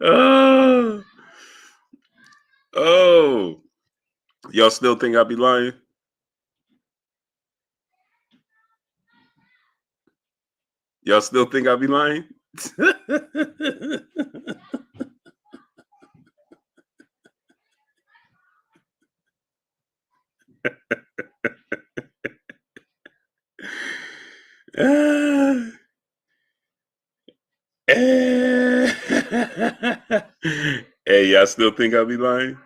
Oh, oh, y'all still think I be lying? Y'all still think I be lying? Hey, y'all still think I be lying?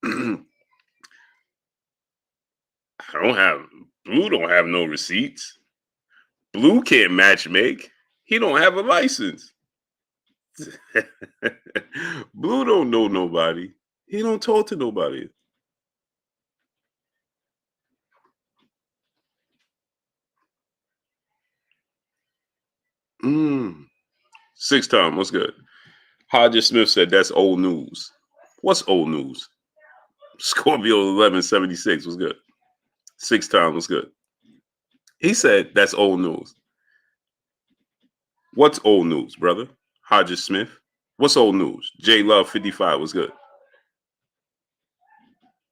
I don't have Blue don't have no receipts. Blue can't match make. He don't have a license. Blue don't know nobody. He don't talk to nobody. Mm. Six time, what's good? Hodges Smith said that's old news. What's old news? Scorpio 1176 was good. Six time was good. He said that's old news. What's old news, brother? Hodges Smith. What's old news? J Love 55 was good.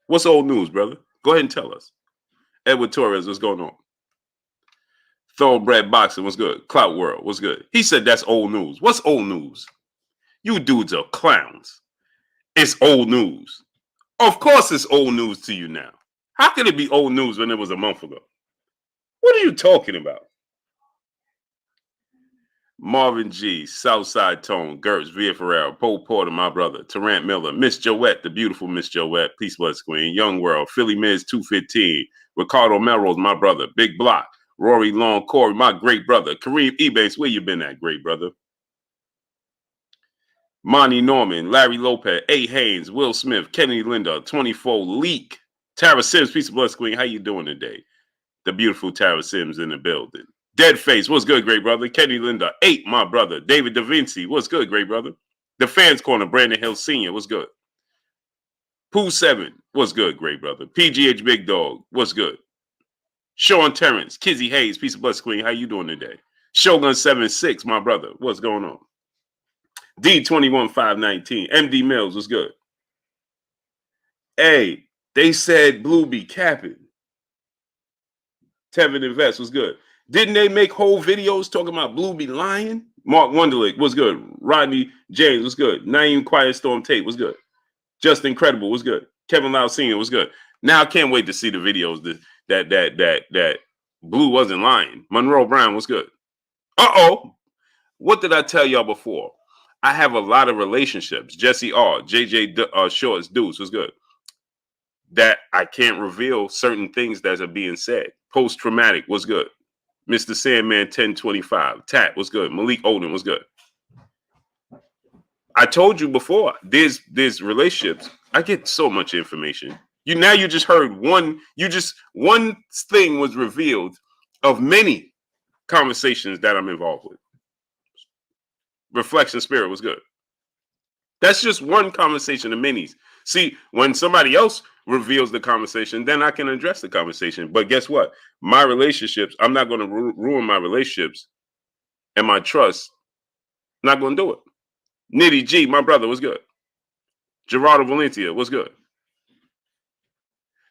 What's old news, brother? Go ahead and tell us. Edward Torres, what's going on? Thoroughbred Boxing, what's good? Clout World, what's good? He said that's old news. What's old news? You dudes are clowns. It's old news. Of course it's old news to you now. How could it be old news when it was a month ago? What are you talking about? Marvin G, Southside Tone, Gertz, Via Ferrera, Poe Porter, my brother, Terrence Miller, Miss Joette, the beautiful Miss Joette, Peace Blood Queen, Young World, Philly Miz 215, Ricardo Melrose, my brother, Big Block, Rory Long, Corey, my great brother, Kareem Ebanks, where you been at, great brother? Monty Norman, Larry Lopez, A. Haynes, Will Smith, Kennedy Linda, 24 Leak, Tara Sims, Peace of Blood Queen, how you doing today? The beautiful Tara Sims in the building. Dead Face, what's good, great brother? Kenny Linda, 8, my brother. David Da Vinci, what's good, great brother? The Fans Corner, Brandon Hill Sr., what's good? Pooh 7, what's good, great brother? PGH Big Dog, what's good? Sean Terence, Kizzy Hayes, Peace of Blood Queen, how you doing today? Shogun 76, my brother, what's going on? D21519, MD Mills, what's good? Hey, they said Blue be capping. Tevin Invest, what's good? Didn't they make whole videos talking about Blue be lying? Mark Wonderlick, what's good? Rodney James, what's good? Naeem Quiet Storm Tate, what's good? Just Incredible, what's good? Kevin Lau Sr., what's good? Now I can't wait to see the videos that Blue wasn't lying. Monroe Brown, what's good? Uh-oh. What did I tell y'all before? I have a lot of relationships. Jesse R, JJ Shorts, Deuce, what's good? That I can't reveal certain things that are being said. Post-traumatic, what's good? Mr. Sandman 1025. Tat, what's good? Malik Odin, what's good? I told you before, there's relationships. I get so much information. You just heard one thing was revealed of many conversations that I'm involved with. Reflection Spirit was good. That's just one conversation of minis. See, when somebody else reveals the conversation, then I can address the conversation. But guess what? My relationships, I'm not going to ruin my relationships and my trust. I'm not going to do it. Nitty G, my brother, was good. Gerardo Valencia, was good.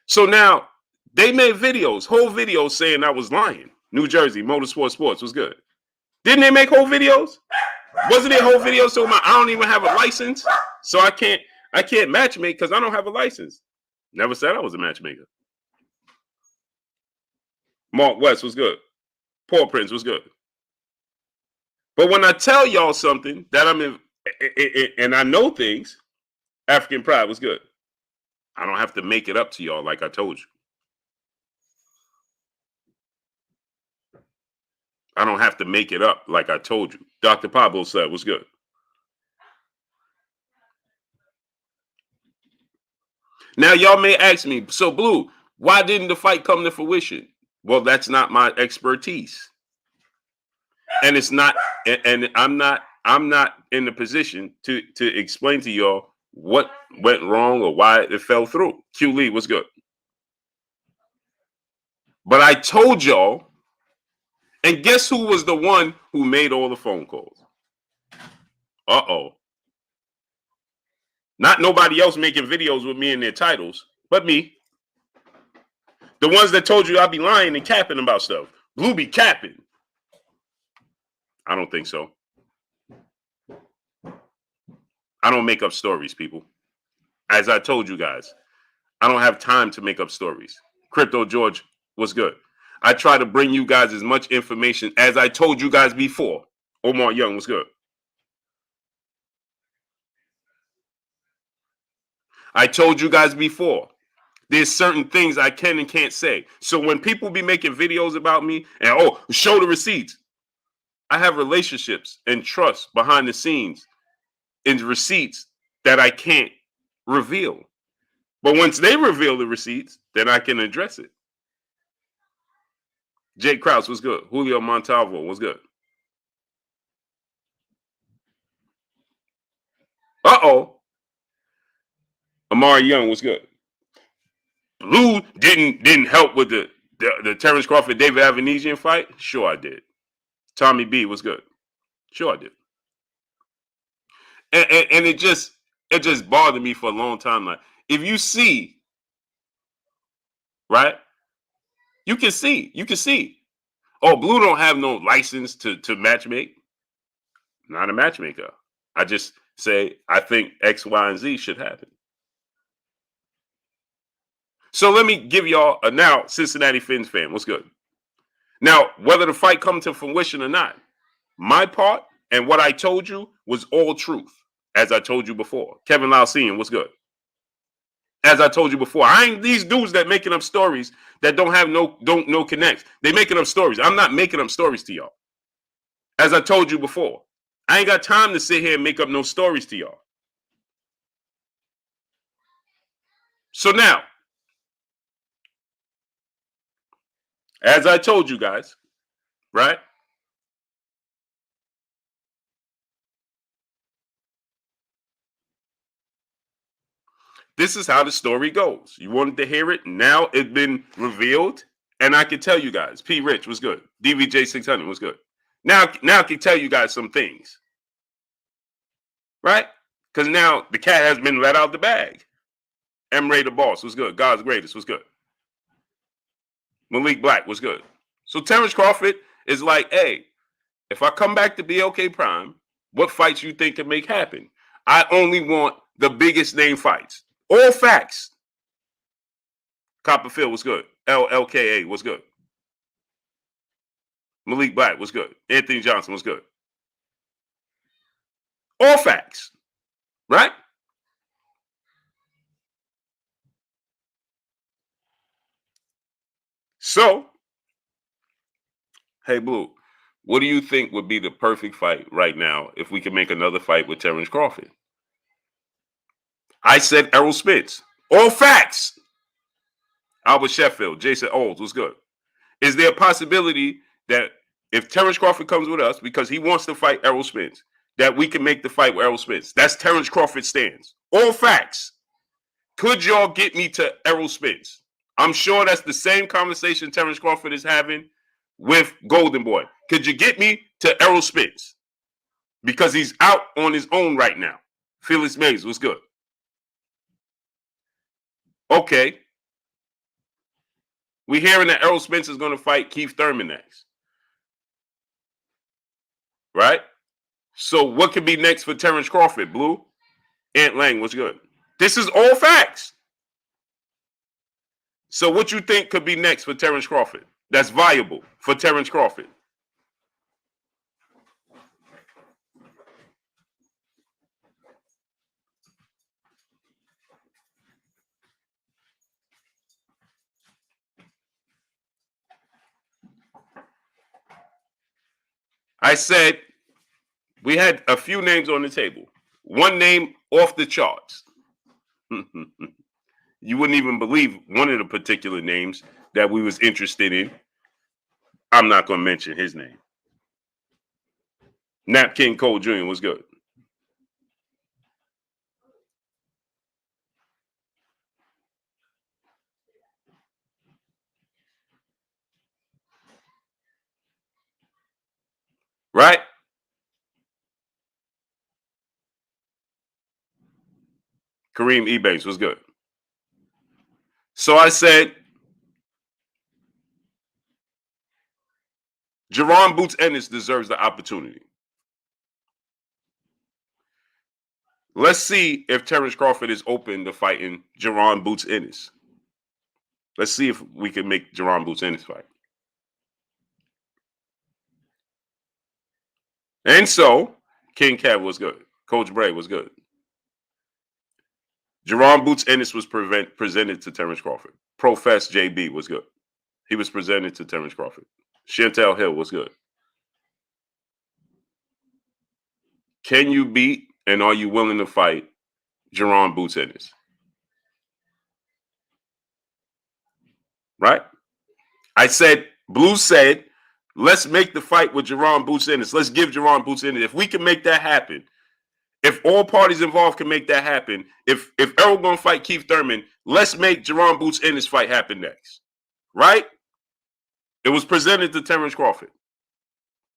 So now they made videos, whole videos saying I was lying. New Jersey, Motorsport Sports was good. Didn't they make whole videos? Wasn't it whole videos talking about I don't even have a license, so I can't matchmake because I don't have a license? Never said I was a matchmaker. Mark West was good. Paul Prince was good. But when I tell y'all something that I'm in, and I know things, African Pride was good. I don't have to make it up to y'all like I told you. I don't have to make it up like I told you. Dr. Pablo said, what's good? Now, y'all may ask me, so Blue, why didn't the fight come to fruition? Well, that's not my expertise. And it's not, and I'm not in the position to explain to y'all what went wrong or why it fell through. Q Lee was good. But I told y'all, and guess who was the one who made all the phone calls? Uh-oh. Not nobody else making videos with me in their titles, but me. The ones that told you I'd be lying and capping about stuff. Blue be capping. I don't think so. I don't make up stories, people. As I told you guys, I don't have time to make up stories. Crypto George was good. I try to bring you guys as much information as I told you guys before. Omar Young was good. I told you guys before. There's certain things I can and can't say. So when people be making videos about me and show the receipts, I have relationships and trust behind the scenes in receipts that I can't reveal. But once they reveal the receipts, then I can address it. Jake Krause was good. Julio Montalvo was good. Amari Young was good. Blue didn't help with the Terence Crawford David Avanesian fight. Sure I did. Tommy B was good. Sure I did. And it just bothered me for a long time. Like, if you see, right, you can see. Oh, Blue don't have no license to matchmake. Not a matchmaker. I just say I think X, Y, and Z should happen. So let me give y'all a now Cincinnati Fins fan. What's good? Now, whether the fight come to fruition or not, my part and what I told you was all truth. As I told you before. Kevin Lausian, what's good? As I told you before, I ain't these dudes that making up stories that don't know connects. They making up stories. I'm not making up stories to y'all. As I told you before, I ain't got time to sit here and make up no stories to y'all. So now, as I told you guys, right? This is how the story goes. You wanted to hear it. Now it's been revealed. And I can tell you guys, P. Rich was good. DVJ 600 was good. Now I can tell you guys some things. Right? Because now the cat has been let out the bag. M. Ray the Boss was good. God's Greatest was good. Malik Black was good. So Terence Crawford is like, hey, if I come back to BLK Prime, what fights you think can make happen? I only want the biggest name fights. All facts. Copperfield was good. LLKA was good. Malik Black was good. Anthony Johnson was good. All facts. Right? So, hey, Blue, what do you think would be the perfect fight right now if we could make another fight with Terence Crawford? I said Errol Spence. All facts. Albert Sheffield, Jason Olds was good. Is there a possibility that if Terence Crawford comes with us because he wants to fight Errol Spence, that we can make the fight with Errol Spence? That's Terence Crawford stands. All facts. Could y'all get me to Errol Spence? I'm sure that's the same conversation Terence Crawford is having with Golden Boy. Could you get me to Errol Spence? Because he's out on his own right now. Felix Mays was good. Okay. We're hearing that Errol Spence is going to fight Keith Thurman next. Right? So what could be next for Terence Crawford, Blue? Ant Lang was good. This is all facts. So what you think could be next for Terence Crawford? That's viable for Terence Crawford. I said we had a few names on the table. One name off the charts. You wouldn't even believe one of the particular names that we was interested in. I'm not going to mention his name. Nat King Cole Jr. was good. Right? Kareem Ebanks was good. So I said Jaron Boots Ennis deserves the opportunity. Let's see if Terence Crawford is open to fighting Jaron Boots Ennis. Let's see if we can make Jaron Boots Ennis fight. And so, King Kev was good. Coach Bray was good. Jaron Boots Ennis was presented to Terence Crawford. Profess JB was good. He was presented to Terence Crawford. Chantel Hill was good. Can you beat and are you willing to fight Jaron Boots Ennis? Right? I said, Blue said, let's make the fight with Jaron Boots Ennis. Let's give Jaron Boots Ennis. If we can make that happen, if all parties involved can make that happen, if Errol gonna fight Keith Thurman, let's make Jaron Boots Ennis fight happen next. Right? It was presented to Terence Crawford.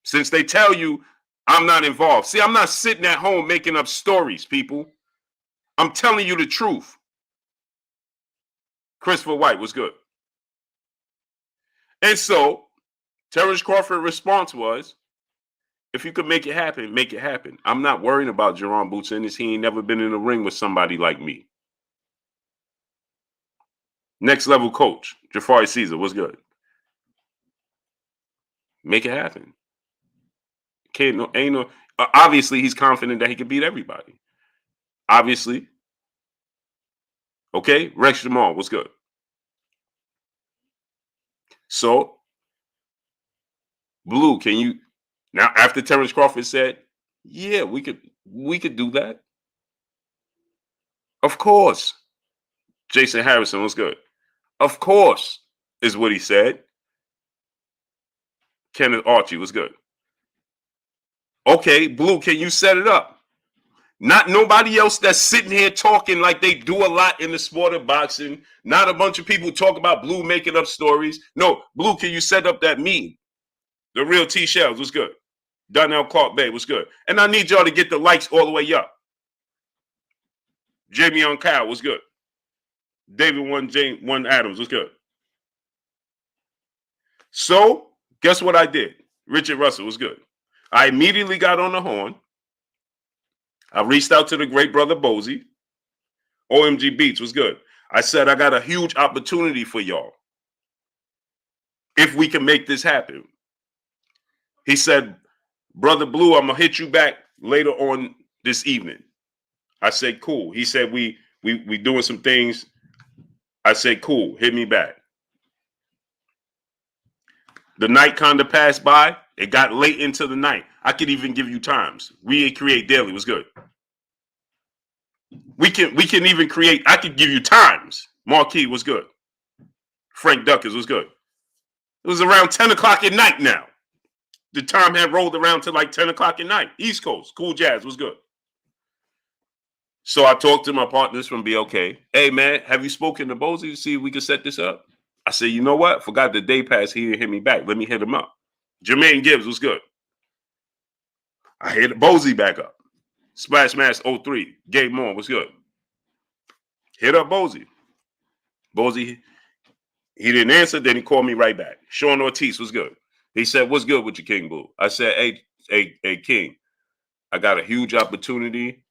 Since they tell you I'm not involved. See, I'm not sitting at home making up stories, people. I'm telling you the truth. Christopher White was good. And so, Terence Crawford's response was, if you could make it happen, make it happen. I'm not worrying about Jaron Boots Ennis. He ain't never been in a ring with somebody like me. Next level coach, Jafari Caesar, was good. Make it happen. Obviously, he's confident that he can beat everybody. Obviously. Okay, Rex Jamal was good. So, Blue, can you now after Terence Crawford said, yeah, we could do that. Of course. Jason Harrison was good. Of course, is what he said. Kenneth Archie was good. Okay, Blue, can you set it up? Not nobody else that's sitting here talking like they do a lot in the sport of boxing. Not a bunch of people talk about Blue making up stories. No, Blue, can you set up that meme? The real T Shells was good. Donnell Clark Bay was good. And I need y'all to get the likes all the way up. Jamie on Kyle was good. David one Adams was good. So, guess what I did? Richard Russell was good. I immediately got on the horn. I reached out to the great brother Bozy. OMG Beats was good. I said, I got a huge opportunity for y'all. If we can make this happen. He said, Brother Blue, I'm going to hit you back later on this evening. I said, cool. He said, we doing some things. I said, cool. Hit me back. The night kind of passed by. It got late into the night. I could even give you times. Create daily was good. We can even create. I could give you times. Marquis was good. Frank Duckers was good. It was around 10 o'clock at night now. The time had rolled around to like 10 o'clock at night. East Coast. Cool Jazz was good. So I talked to my partners from BLK. Hey, man, have you spoken to Bozy to see if we can set this up? I said, you know what? Forgot the day passed. He didn't hit me back. Let me hit him up. Jermaine Gibbs was good. I hit Bozy back up. Splash Mass 03. Gabe Moore was good. Hit up Bozy. Bozy, he didn't answer. Then he called me right back. Sean Ortiz was good. He said, what's good with you, King Boo? I said, hey, King, I got a huge opportunity.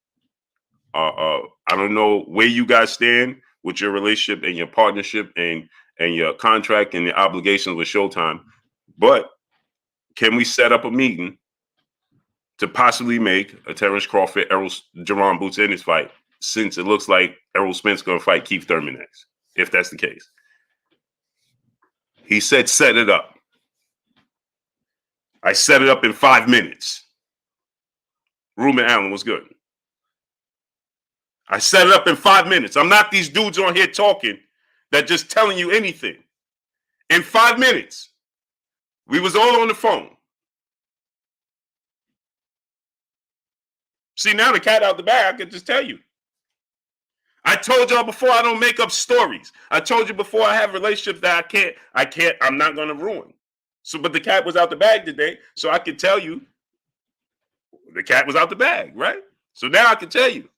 I don't know where you guys stand with your relationship and your partnership and your contract and your obligations with Showtime. But can we set up a meeting to possibly make a Terence Crawford, Jaron Boots Ennis fight, since it looks like Errol Spence going to fight Keith Thurman next, if that's the case? He said, set it up. I set it up in 5 minutes. Ruben Allen was good. I set it up in 5 minutes. I'm not these dudes on here talking that just telling you anything. In 5 minutes, we was all on the phone. See, now the cat out the bag, I can just tell you. I told y'all before I don't make up stories. I told you before I have relationships that I'm not going to ruin. So, but the cat was out the bag today, so I can tell you the cat was out the bag, right? So now I can tell you.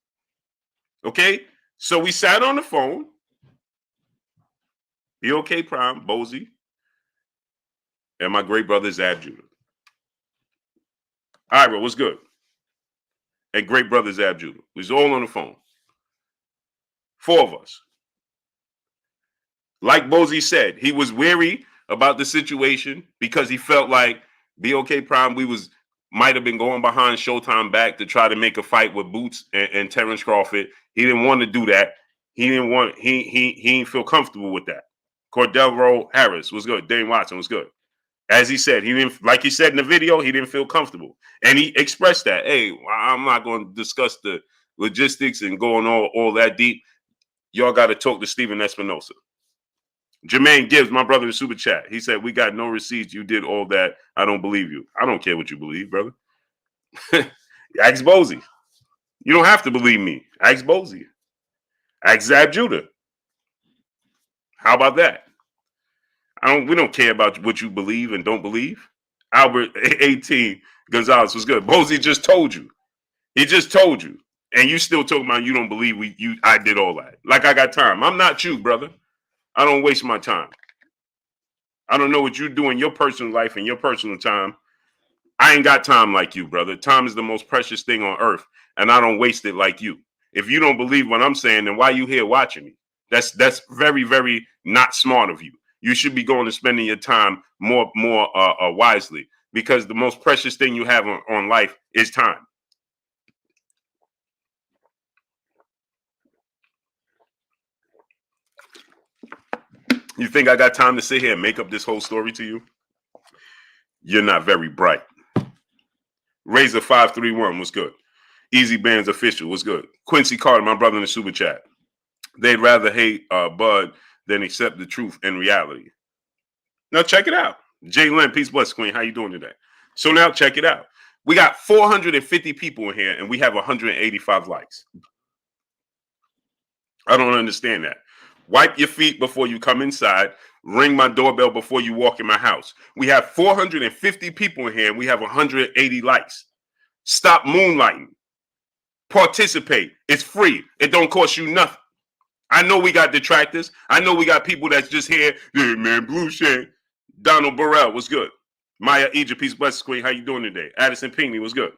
Okay? So we sat on the phone. BOK Prime, Bozy, and my great brother Zab Judah. Ira, what's good? And great brother Zab Judah. We was all on the phone. 4 of us. Like Bozy said, he was wary about the situation because he felt like BOK Prime, might have been going behind Showtime back to try to make a fight with Boots and Terence Crawford. He didn't want to do that. He didn't feel comfortable with that. Cordell Harris was good. Dane Watson was good. As he said, he didn't, like he said in the video, he didn't feel comfortable. And he expressed that, hey, I'm not going to discuss the logistics and going all that deep. Y'all got to talk to Steven Espinosa. Jermaine Gibbs, my brother in Super Chat, he said, we got no receipts. You did all that. I don't believe you. I don't care what you believe, brother. Ask Bozy. You don't have to believe me. Ask Bozy. Ask Zab Judah. How about that? We don't care about what you believe and don't believe. Albert 18 Gonzalez was good. Bozy just told you. He just told you. And you still talking about you don't believe I did all that. Like I got time. I'm not you, brother. I don't waste my time. I don't know what you do in your personal life and your personal time. I ain't got time like you, brother. Time is the most precious thing on earth, and I don't waste it like you. If you don't believe what I'm saying, then why are you here watching me? That's very, very not smart of you. You should be going and spending your time more wisely, because the most precious thing you have on life is time. You think I got time to sit here and make up this whole story to you? You're not very bright. Razor 531 was good. Easy Bands Official was good. Quincy Carter, my brother in the Super Chat. They'd rather hate Bud than accept the truth and reality. Now check it out. Jay Lynn, peace, bless, Queen. How you doing today? So now check it out. We got 450 people in here and we have 185 likes. I don't understand that. Wipe your feet before you come inside. Ring my doorbell before you walk in my house. We have 450 people in here and we have 180 likes. Stop moonlighting. Participate. It's free. It don't cost you nothing. I know we got detractors. I know we got people that's just here. Hey, man, blue shit. Donald Burrell was good. Maya Egypt, peace, blessed, Queen. How you doing today? Addison Pinckney was good.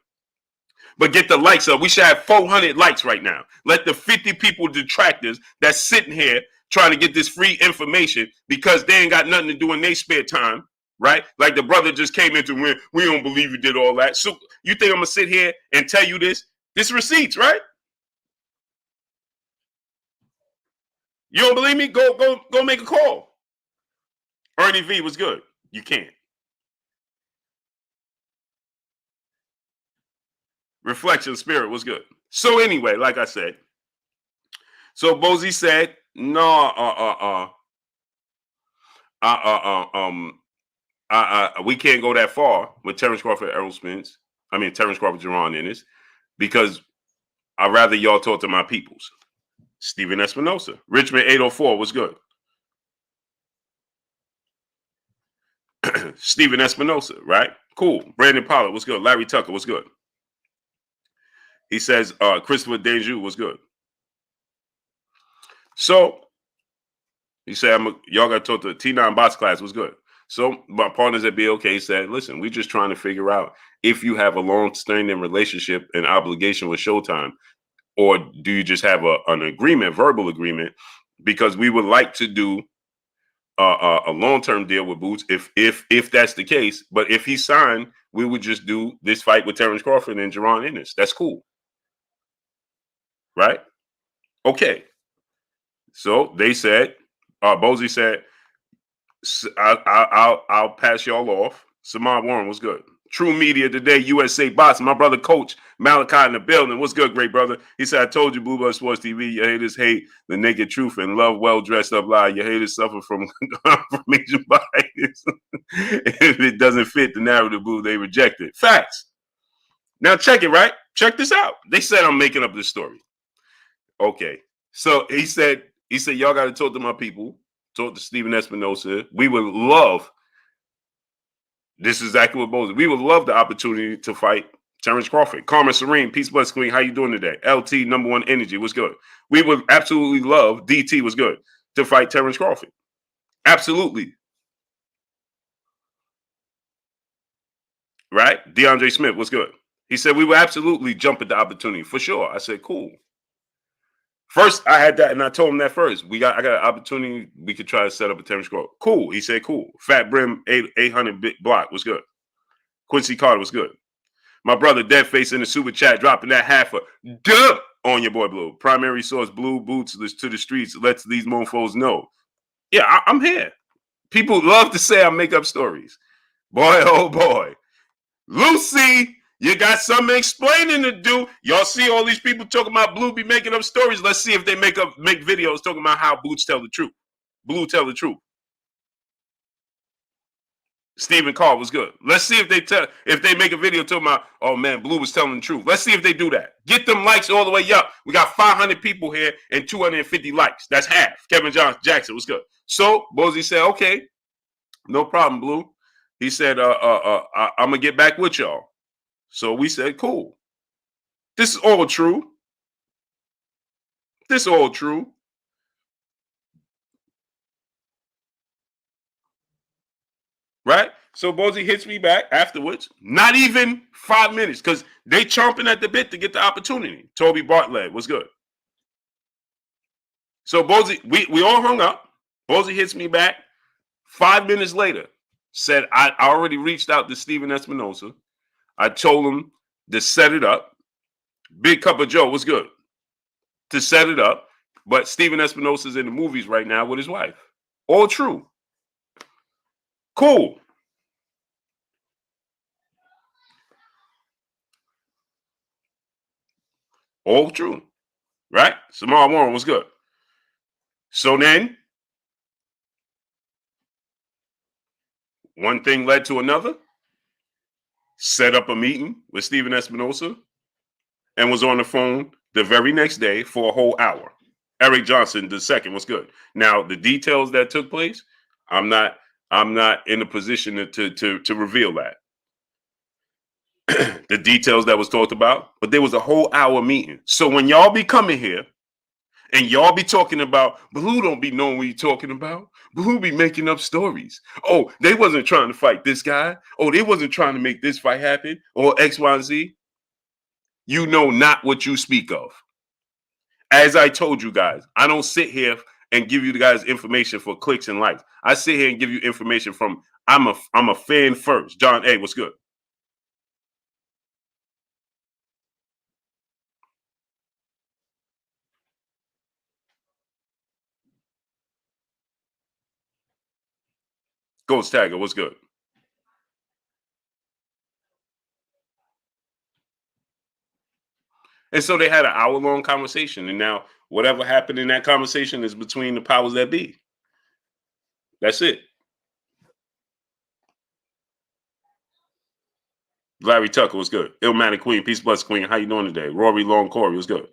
But get the likes up. We should have 400 likes right now. Let the 50 people detractors that's sitting here trying to get this free information because they ain't got nothing to do in their spare time, right? Like the brother just came into when we don't believe you did all that. So you think I'm gonna sit here and tell you this? This receipts, right? You don't believe me? Go make a call. Ernie V was good. You can't. Reflection Spirit was good. So anyway, like I said, so Bozy said, no, we can't go that far with Terence Crawford, Errol Spence. I mean, Terence Crawford, Jaron, Ennis, because I'd rather y'all talk to my peoples. Steven Espinosa. Richmond 804 was good. Steven Espinosa, right? Cool. Brandon Pollard was good. Larry Tucker was good. He says Christopher Deju was good. So he said, y'all got to talk to T9 Bots Class was good. So my partners at BOK said, listen, we're just trying to figure out if you have a long-standing relationship and obligation with Showtime, or do you just have an agreement, verbal agreement, because we would like to do a long-term deal with Boots if that's the case. But if he signed, we would just do this fight with Terence Crawford and Jaron Ennis. That's cool. Right? Okay. So they said, Bozy said, I'll pass y'all off. Samad Warren was good. True Media Today, USA Boxing. My brother Coach Malachi in the building. What's good, great brother? He said, I told you, Bluebird Sports TV, your haters hate the naked truth and love well dressed up lie. Your haters suffer from confirmation bias. If it doesn't fit the narrative, boo, they reject it. Facts. Now check it, right? Check this out. They said I'm making up this story. Okay. So he said, y'all got to talk to my people, talk to Stephen Espinosa. We would love, this is exactly what Bones, we would love the opportunity to fight Terence Crawford. Karma Serene, peace, bless, queen. How you doing today? LT, number one energy, what's good? We would absolutely love, DT was good, to fight Terence Crawford. Absolutely. Right? DeAndre Smith, what's good? He said we would absolutely jump at the opportunity for sure. I said, cool. First, I had that, and I told him that first. I got an opportunity. We could try to set up a Terence Crawford. Cool. He said, cool. Fat Brim 800 bit block was good. Quincy Carter was good. My brother Deadface in the super chat dropping that half a dub on your boy Blue. Primary source Blue boots to the streets. Lets these mofos know. Yeah, I'm here. People love to say I make up stories. Boy, oh boy. Lucy, you got some explaining to do. Y'all see all these people talking about Blue be making up stories. Let's see if they make videos talking about how Boots tell the truth. Blue tell the truth. Stephen Carr was good. Let's see if they make a video talking about, oh man, Blue was telling the truth. Let's see if they do that. Get them likes all the way up. We got 500 people here and 250 likes. That's half. Kevin Jackson was good. So Bozy said, okay, no problem, Blue. He said, I'm gonna get back with y'all. So we said, cool. This is all true. This is all true. Right? So Bozy hits me back afterwards. Not even 5 minutes, because they chomping at the bit to get the opportunity. Toby Bartlett was good. So Bozy, we all hung up. Bozy hits me back 5 minutes later. Said, I already reached out to Stephen Espinosa. I told him to set it up. Big Cup of Joe was good to set it up. But Stephen Espinosa's in the movies right now with his wife. All true. Cool. All true. Right? Samara Warren was good. So then, one thing led to another. Set up a meeting with Stephen Espinosa and was on the phone the very next day for a whole hour. Eric Johnson II was good. Now, the details that took place, I'm not in a position to reveal that. The details that was talked about, but there was a whole hour meeting. So when y'all be coming here and y'all be talking about, Blue don't be knowing what you're talking about. Blue be making up stories. Oh, they wasn't trying to fight this guy. Oh, they wasn't trying to make this fight happen. Or X, Y, and Z. You know not what you speak of. As I told you guys, I don't sit here and give you guys information for clicks and likes. I sit here and give you information from, I'm a fan first. John A, what's good? Ghost Tagger, what's good? And so they had an hour-long conversation. And now whatever happened in that conversation is between the powers that be. That's it. Larry Tucker was good. Illmatic Queen, Peace Bless Queen. How you doing today? Rory Long Corey was good.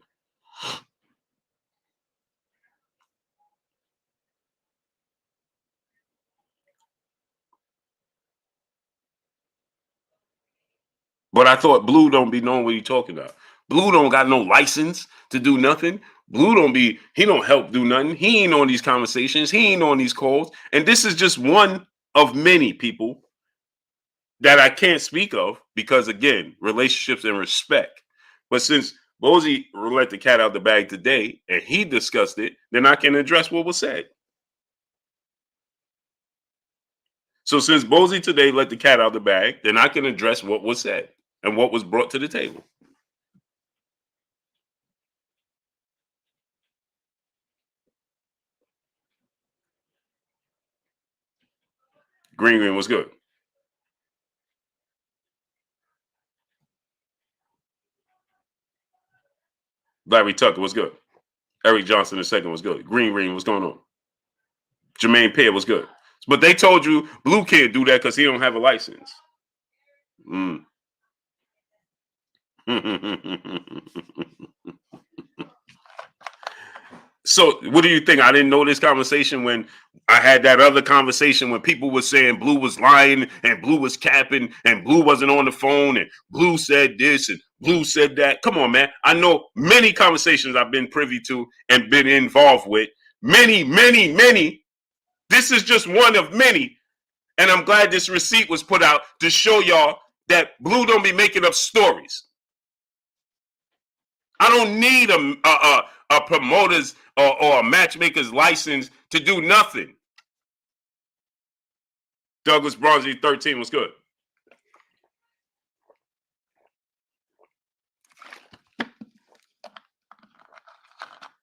But I thought Blue don't be knowing what he talking about. Blue don't got no license to do nothing. He don't help do nothing. He ain't on these conversations. He ain't on these calls. And this is just one of many people that I can't speak of because, again, relationships and respect. But since Bozy let the cat out the bag today and he discussed it, then I can address what was said. So since Bozy today let the cat out the bag, then I can address what was said and what was brought to the table. Green was good. Larry Tucker was good. Eric Johnson II was good. Green Ring, what's going on? Jermaine Pear was good. But they told you Blue can't do that because he don't have a license. Mm. So what do you think? I didn't know this conversation when I had that other conversation when people were saying Blue was lying and Blue was capping and Blue wasn't on the phone and Blue said this and Blue said that. Come on, man. I know many conversations I've been privy to and been involved with. Many. This is just one of many. And I'm glad this receipt was put out to show y'all that Blue don't be making up stories. I don't need a promoter's or a matchmaker's license to do nothing. Douglas Bronzy 13 was good.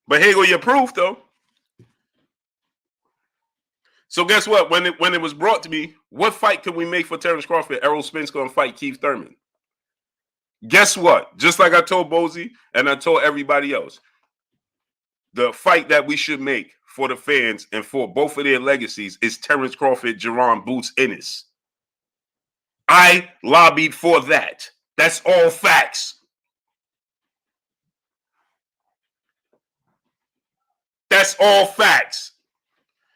But here go your proof, though. So guess what? When it was brought to me, what fight can we make for Terence Crawford? Errol Spence going to fight Keith Thurman. Guess what? Just like I told Bozy and I told everybody else, the fight that we should make for the fans and for both of their legacies is Terence Crawford, Jaron Boots Ennis. I lobbied for that. That's all facts. That's all facts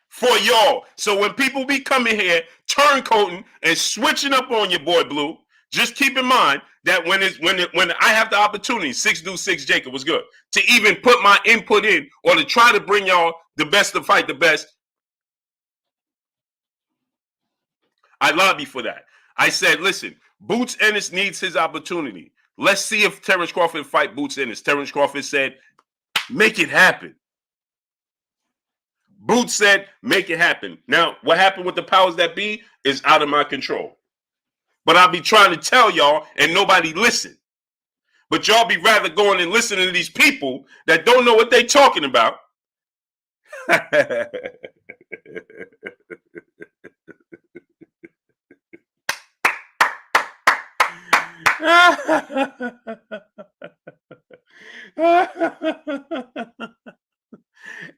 for y'all. So when people be coming here, turncoating and switching up on your boy Blue, just keep in mind that when I have the opportunity, 6-6 Jacob was good, to even put my input in or to try to bring y'all the best to fight the best, I lobby for that. I said, listen, Boots Ennis needs his opportunity. Let's see if Terence Crawford fight Boots Ennis. Terence Crawford said, make it happen. Boots said, make it happen. Now, what happened with the powers that be is out of my control. But I'll be trying to tell y'all and nobody listen. But y'all be rather going and listening to these people that don't know what they talking about.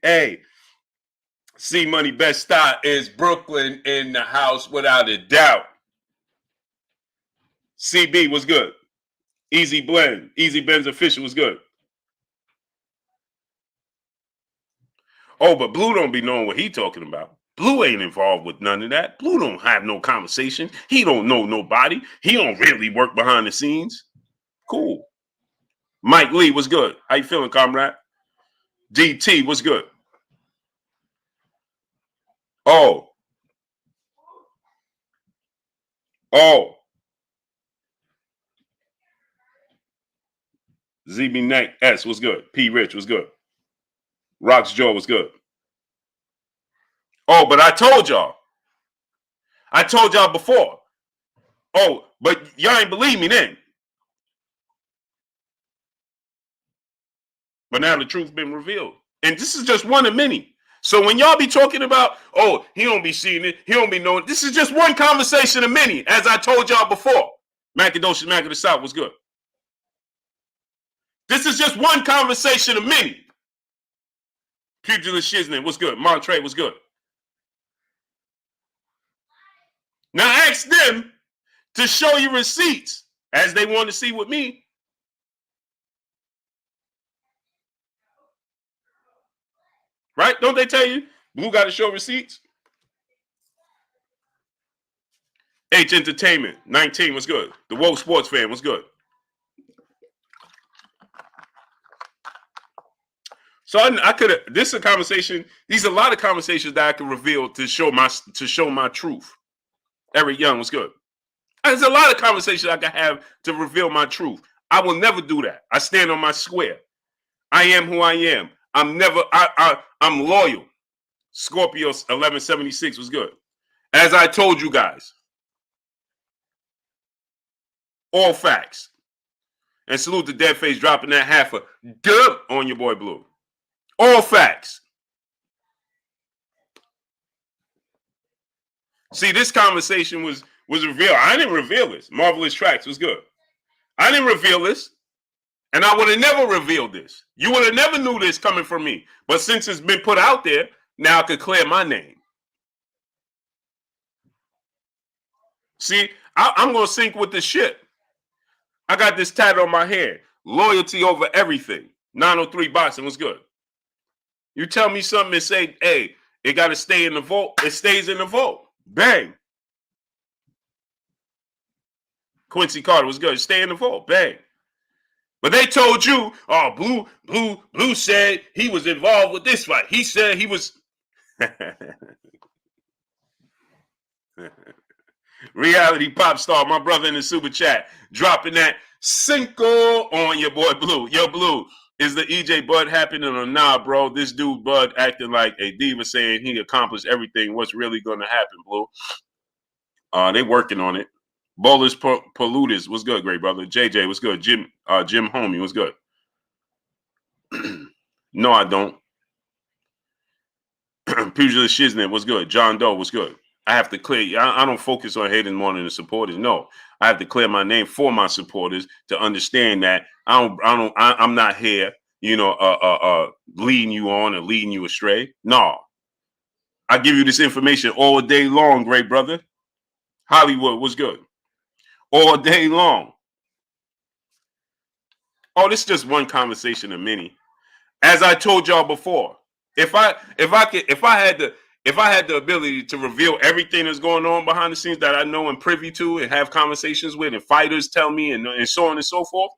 Hey, C Money Best Style is Brooklyn in the house without a doubt. CB was good. Easy Blend, Easy Ben's Official was good. Oh, but Blue don't be knowing what he talking about. Blue ain't involved with none of that. Blue don't have no conversation. He don't know nobody. He don't really work behind the scenes. Cool. Mike Lee was good. How you feeling, comrade? DT was good. Oh. ZB Neck S was good. P Rich was good. Rox Joe was good. Oh, but I told y'all. I told y'all before. Oh, but y'all ain't believe me then. But now the truth been revealed. And this is just one of many. So when y'all be talking about, oh, he don't be seeing it, he don't be knowing, this is just one conversation of many, as I told y'all before. Macadocious Mac of the South was good. This is just one conversation of many. Pugilist Shiznit was good. Montre was good. Now ask them to show you receipts as they want to see with me. Right? Don't they tell you Blue got to show receipts? H Entertainment 19 was good. The Woke Sports Fan was good. So I could have. This is a conversation. These are a lot of conversations that I could reveal to show my truth. Eric Young was good. There's a lot of conversations I can have to reveal my truth. I will never do that. I stand on my square. I am who I am. I'm loyal. Scorpio 1176 was good. As I told you guys, all facts. And salute to Deadface dropping that half a dub on your boy Blue. All facts. See, this conversation was revealed. I didn't reveal this. Marvelous Tracks was good. I didn't reveal this. And I would have never revealed this. You would have never knew this coming from me. But since it's been put out there, now I could clear my name. See, I'm going to sink with the ship. I got this tattoo on my hand. Loyalty over everything. 903 boxing was good. You tell me something and say, hey, it got to stay in the vault. It stays in the vault. Bang. Quincy Carter was good. Stay in the vault. Bang. But they told you, oh, Blue said he was involved with this fight. He said he was. Reality pop star, my brother in the super chat, dropping that Cinco on your boy Blue. Yo, Blue, is the EJ Bud happening or nah, bro? This dude Bud acting like a diva saying he accomplished everything. What's really going to happen, Blue? They working on it. Bowlers Pollutis was good, great brother. JJ was good. Jim Homie was good. No, I don't. Pugilist Shiznit was good. John Doe was good. I have to clear. I don't focus on hating more than the supporters. No, I have to clear my name for my supporters to understand that I'm not here, leading you on or leading you astray. No, I give you this information all day long, great brother. Hollywood was good all day long. Oh, this is just one conversation of many. As I told y'all before, if I had the ability to reveal everything that's going on behind the scenes that I know and privy to and have conversations with and fighters tell me and so on and so forth.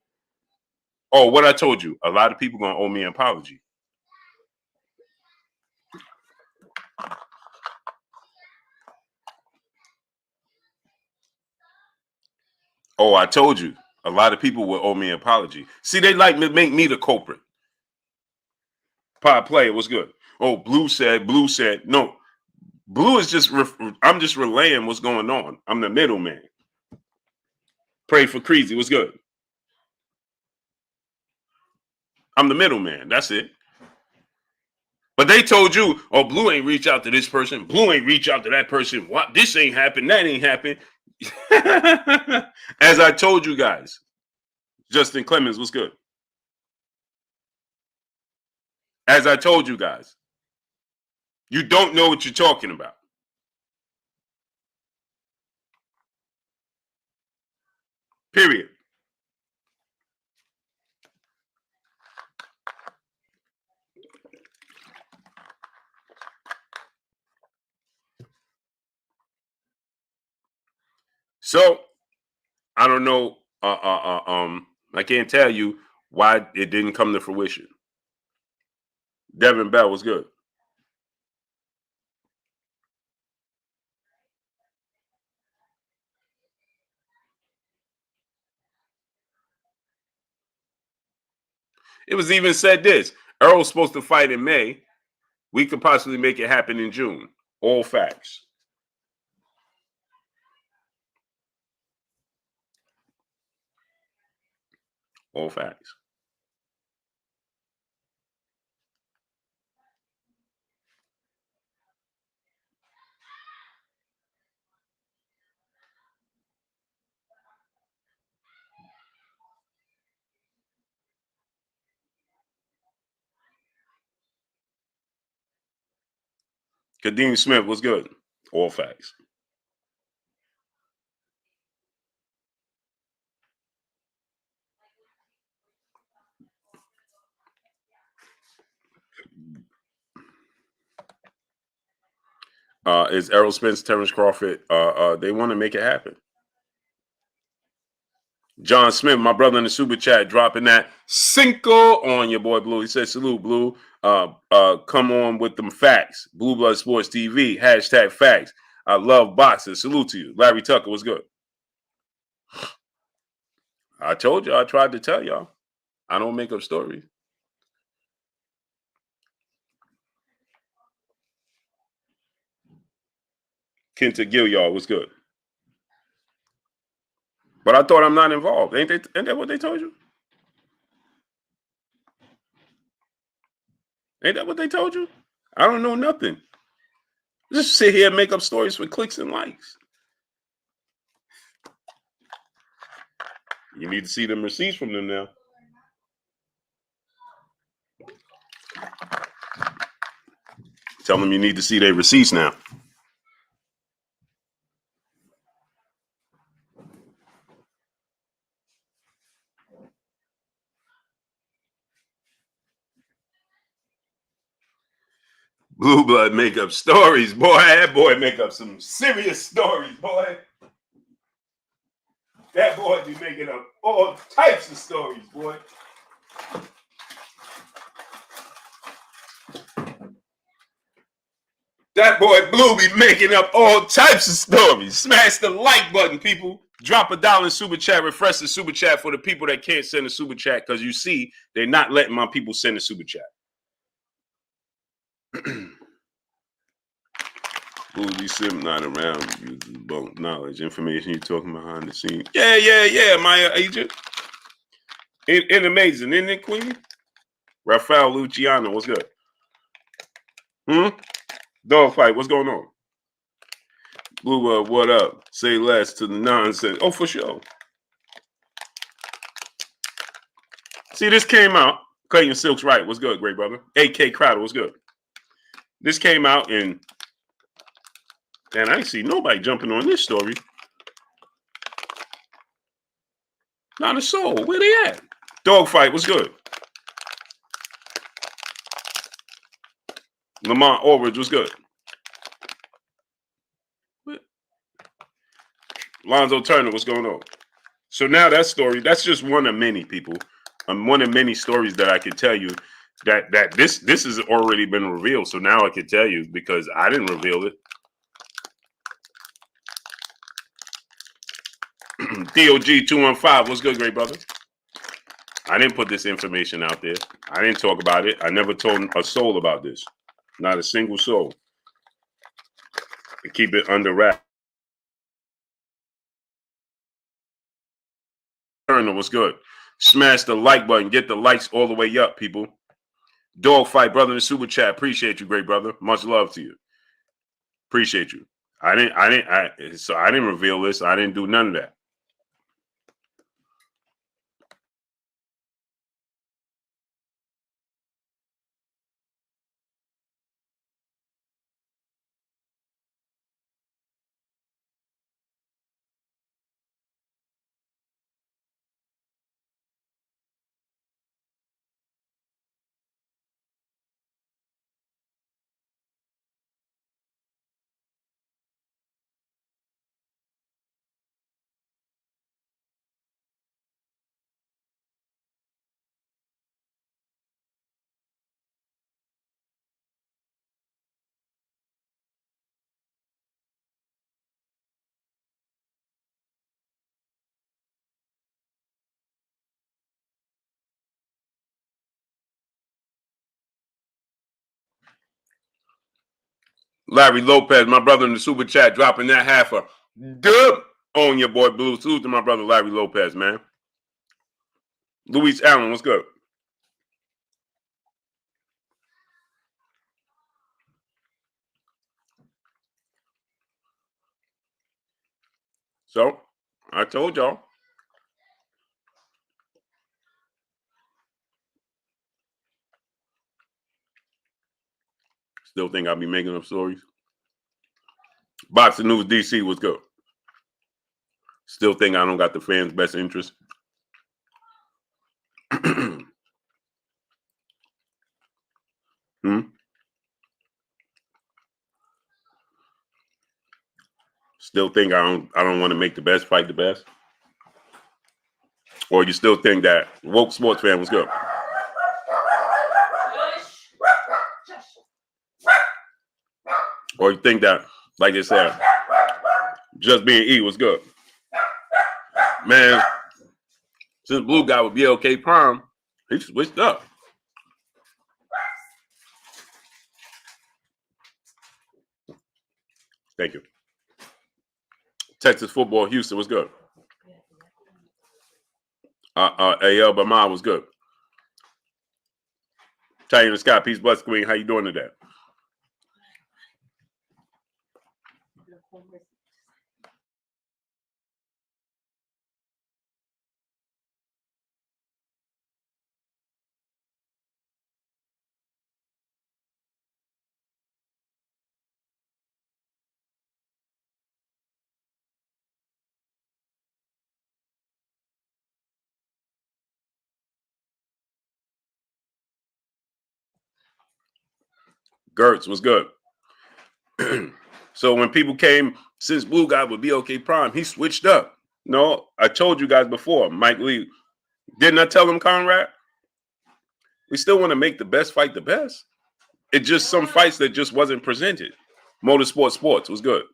Oh, what I told you, a lot of people gonna owe me an apology. Oh, I told you, a lot of people will owe me an apology. See, they like to make me the culprit. Pod play, it was good. Oh, Blue said. No, Blue is just, I'm just relaying what's going on. I'm the middleman. Pray for Creasy was good. I'm the middleman. That's it. But they told you, oh, Blue ain't reach out to this person. Blue ain't reach out to that person. What? This ain't happened. That ain't happened. As I told you guys, Justin Clemens was good. As I told you guys, you don't know what you're talking about. Period. So I don't know. I can't tell you why it didn't come to fruition. Devin Bell was good. It was even said this: Earl's supposed to fight in May. We could possibly make it happen in June. All facts. All facts. Kadeem Smith was good. All facts. Is Errol Spence, Terence Crawford? They want to make it happen. John Smith, my brother in the super chat, dropping that Cinco on your boy Blue. He said, "Salute, Blue. Come on with them facts. Blue Blood Sports TV. Hashtag facts. I love boxing. Salute to you." Larry Tucker was good. I told you. I tried to tell y'all. I don't make up stories. Kenta Gilliard was good. But I thought I'm not involved. Ain't that what they told you? Ain't that what they told you? I don't know nothing. Just sit here and make up stories for clicks and likes. You need to see them receipts from them now. Tell them you need to see their receipts now. Blue Blood make up stories, boy. That boy make up some serious stories, boy. That boy be making up all types of stories, boy. That boy Blue be making up all types of stories. Smash the like button, people. Drop $1 in super chat. Refresh the super chat for the people that can't send a super chat, because you see they're not letting my people send a super chat. Boozy Sim not around. Uses both knowledge, information you talking behind the scenes. Yeah, my agent. It amazing, isn't it, Queenie? Rafael Luciano, what's good? Dogfight, what's going on? Blue, what up? Say less to the nonsense. Oh, for sure. See, this came out. Clayton Silk's right. What's good, great brother? AK Crowder, what's good? This came out and I ain't see nobody jumping on this story. Not a soul. Where they at? Dogfight, what's good? Lamont Aldridge, what's good? What? Lonzo Turner, what's going on? So now that story, that's just one of many, people. One of many stories that I could tell you that this has already been revealed. So now I can tell you, because I didn't reveal it. DOG215, what's good, great brother? I didn't put this information out there. I didn't talk about it. I never told a soul about this. Not a single soul. I keep it under wrap. Turner, what's good? Smash the like button. Get the likes all the way up, people. Dogfight, brother, in the super chat. Appreciate you, great brother. Much love to you. Appreciate you. I didn't reveal this. I didn't do none of that. Larry Lopez, my brother in the super chat, dropping that half a dub on your boy Blue. Salute to my brother Larry Lopez, man. Luis Allen, what's good? So, I told y'all. Still think I'll be making up stories. Boxing News DC, what's good? Still think I don't got the fans' best interest. Still think I don't want to make the best fight the best? Or you still think that woke sports fan was good? Or you think that, like I said, just being E was good? Man, since Blue got with BLK Prime, he switched up. Thank you. Texas football, Houston was good. AL Bama was good. Tiger and Scott, peace, bless, Queen. How you doing today? Gertz was good. So when people came, since Blue Guy would be okay prime, he switched up. No, I told you guys before, Mike Lee. Didn't I tell him, Conrad? We still want to make the best fight the best. It's just some fights that just wasn't presented. Motorsport Sports was good.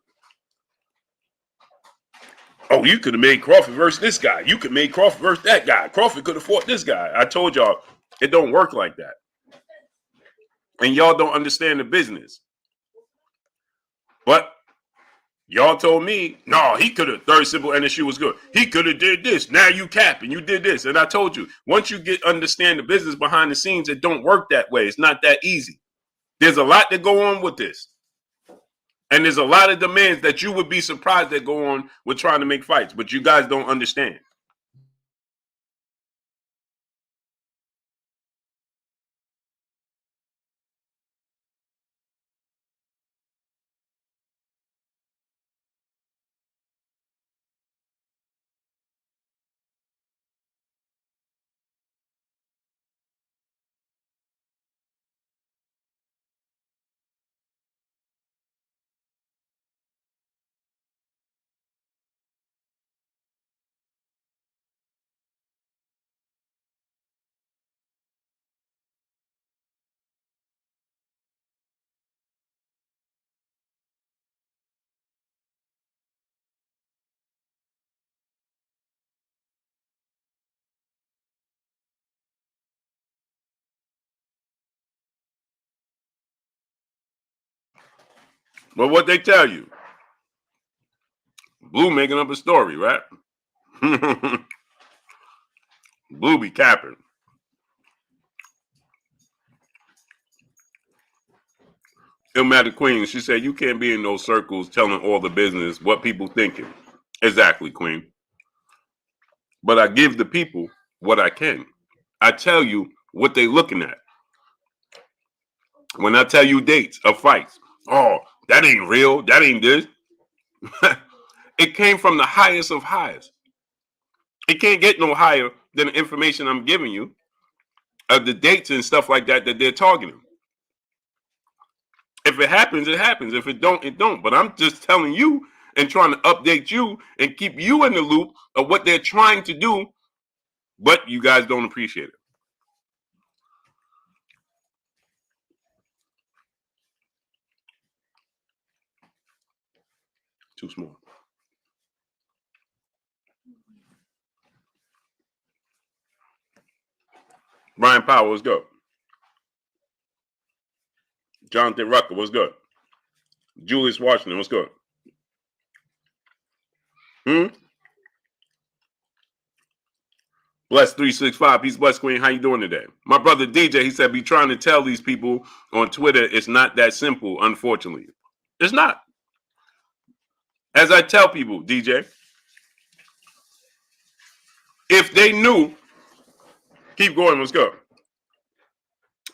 Oh, you could have made Crawford versus this guy. You could have made Crawford versus that guy. Crawford could have fought this guy. I told y'all, it don't work like that. And y'all don't understand the business. But y'all told me, no, he could have. Third Simple NSU was good. He could have did this. Now you cap and you did this. And I told you, once you understand the business behind the scenes, it don't work that way. It's not that easy. There's a lot that go on with this. And there's a lot of demands that you would be surprised that go on with trying to make fights, but you guys don't understand. But what they tell you, Blue making up a story, right? Blue be capping. Ilmatic Queen, she said, you can't be in those circles telling all the business, what people thinking. Exactly, Queen. But I give the people what I can. I tell you what they looking at. When I tell you dates of fights, oh, that ain't real. That ain't this. It came from the highest of highs. It can't get no higher than the information I'm giving you of the dates and stuff like that they're targeting. If it happens, it happens. If it don't, it don't. But I'm just telling you and trying to update you and keep you in the loop of what they're trying to do, but you guys don't appreciate it. Too small. Ryan Powell was good. Jonathan Rucker was good. Julius Washington was good. Bless 365. Peace, bless Queen. How you doing today? My brother DJ, he said, be trying to tell these people on Twitter it's not that simple, unfortunately. It's not. As I tell people, DJ, if they knew, keep going, let's go.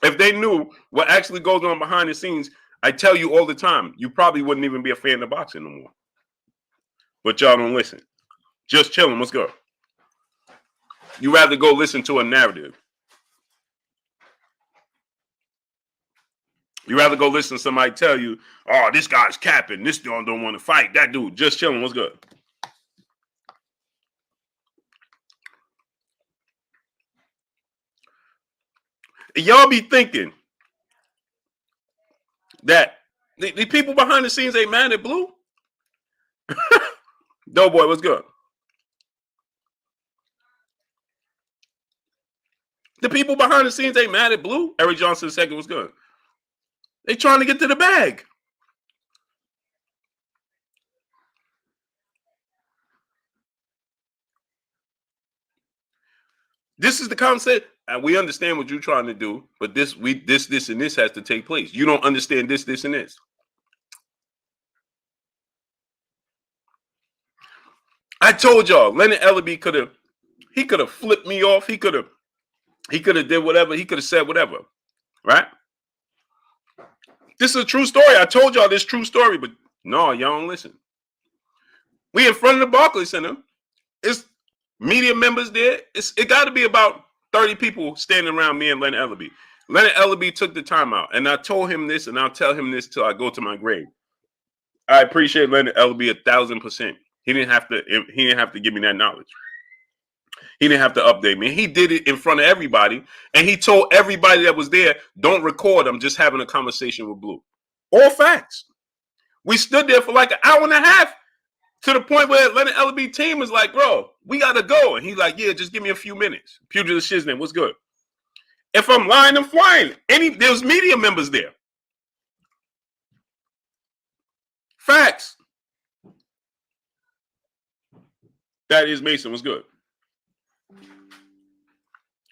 If they knew what actually goes on behind the scenes, I tell you all the time, you probably wouldn't even be a fan of boxing no more. But y'all don't listen. Just chilling, let's go. You rather go listen to a narrative. You rather go listen to somebody tell you, oh, this guy's capping, this dude don't want to fight. That dude, just chilling, what's good? Y'all be thinking that the people behind the scenes ain't mad at Blue? Doughboy, what's good? The people behind the scenes ain't mad at Blue? Eric Johnson II was good. They trying to get to the bag. This is the concept. And we understand what you're trying to do, but this, and this has to take place. You don't understand this, and this. I told y'all, Leonard Ellaby could have flipped me off. He could have did whatever. He could have said whatever, right? This is a true story. I told y'all this true story, but no, y'all don't listen. We in front of the Barclays Center. It's media members there. It got to be about 30 people standing around me and Leonard Ellaby. Leonard Ellaby took the time out, and I told him this, and I'll tell him this till I go to my grave. I appreciate Leonard Ellaby 1,000%. He didn't have to give me that knowledge. He didn't have to update me. He did it in front of everybody, and he told everybody that was there, "Don't record. I'm just having a conversation with Blue." All facts. We stood there for like an hour and a half, to the point where Leonard Ellaby team was like, "Bro, we gotta go," and he's like, "Yeah, just give me a few minutes." Puget Shiznit, what's good? If I'm lying, I'm flying. There's media members there. Facts. That is Mason. What's good?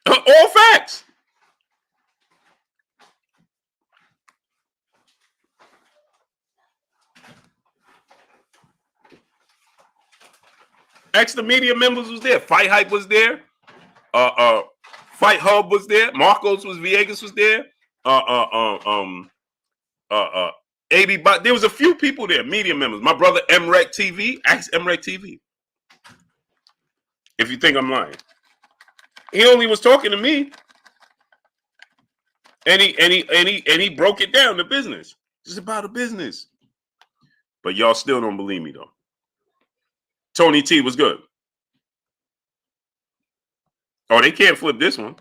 All facts. Extra media members was there. Fight Hype was there. Fight Hub was there. Marcos was Viegas was there. AB, there was a few people there, media members. My brother MREC TV, ask MREC TV. If you think I'm lying, he only was talking to me, and he broke it down to business. It's about a business. But y'all still don't believe me though. Tony T was good. Oh, they can't flip this one.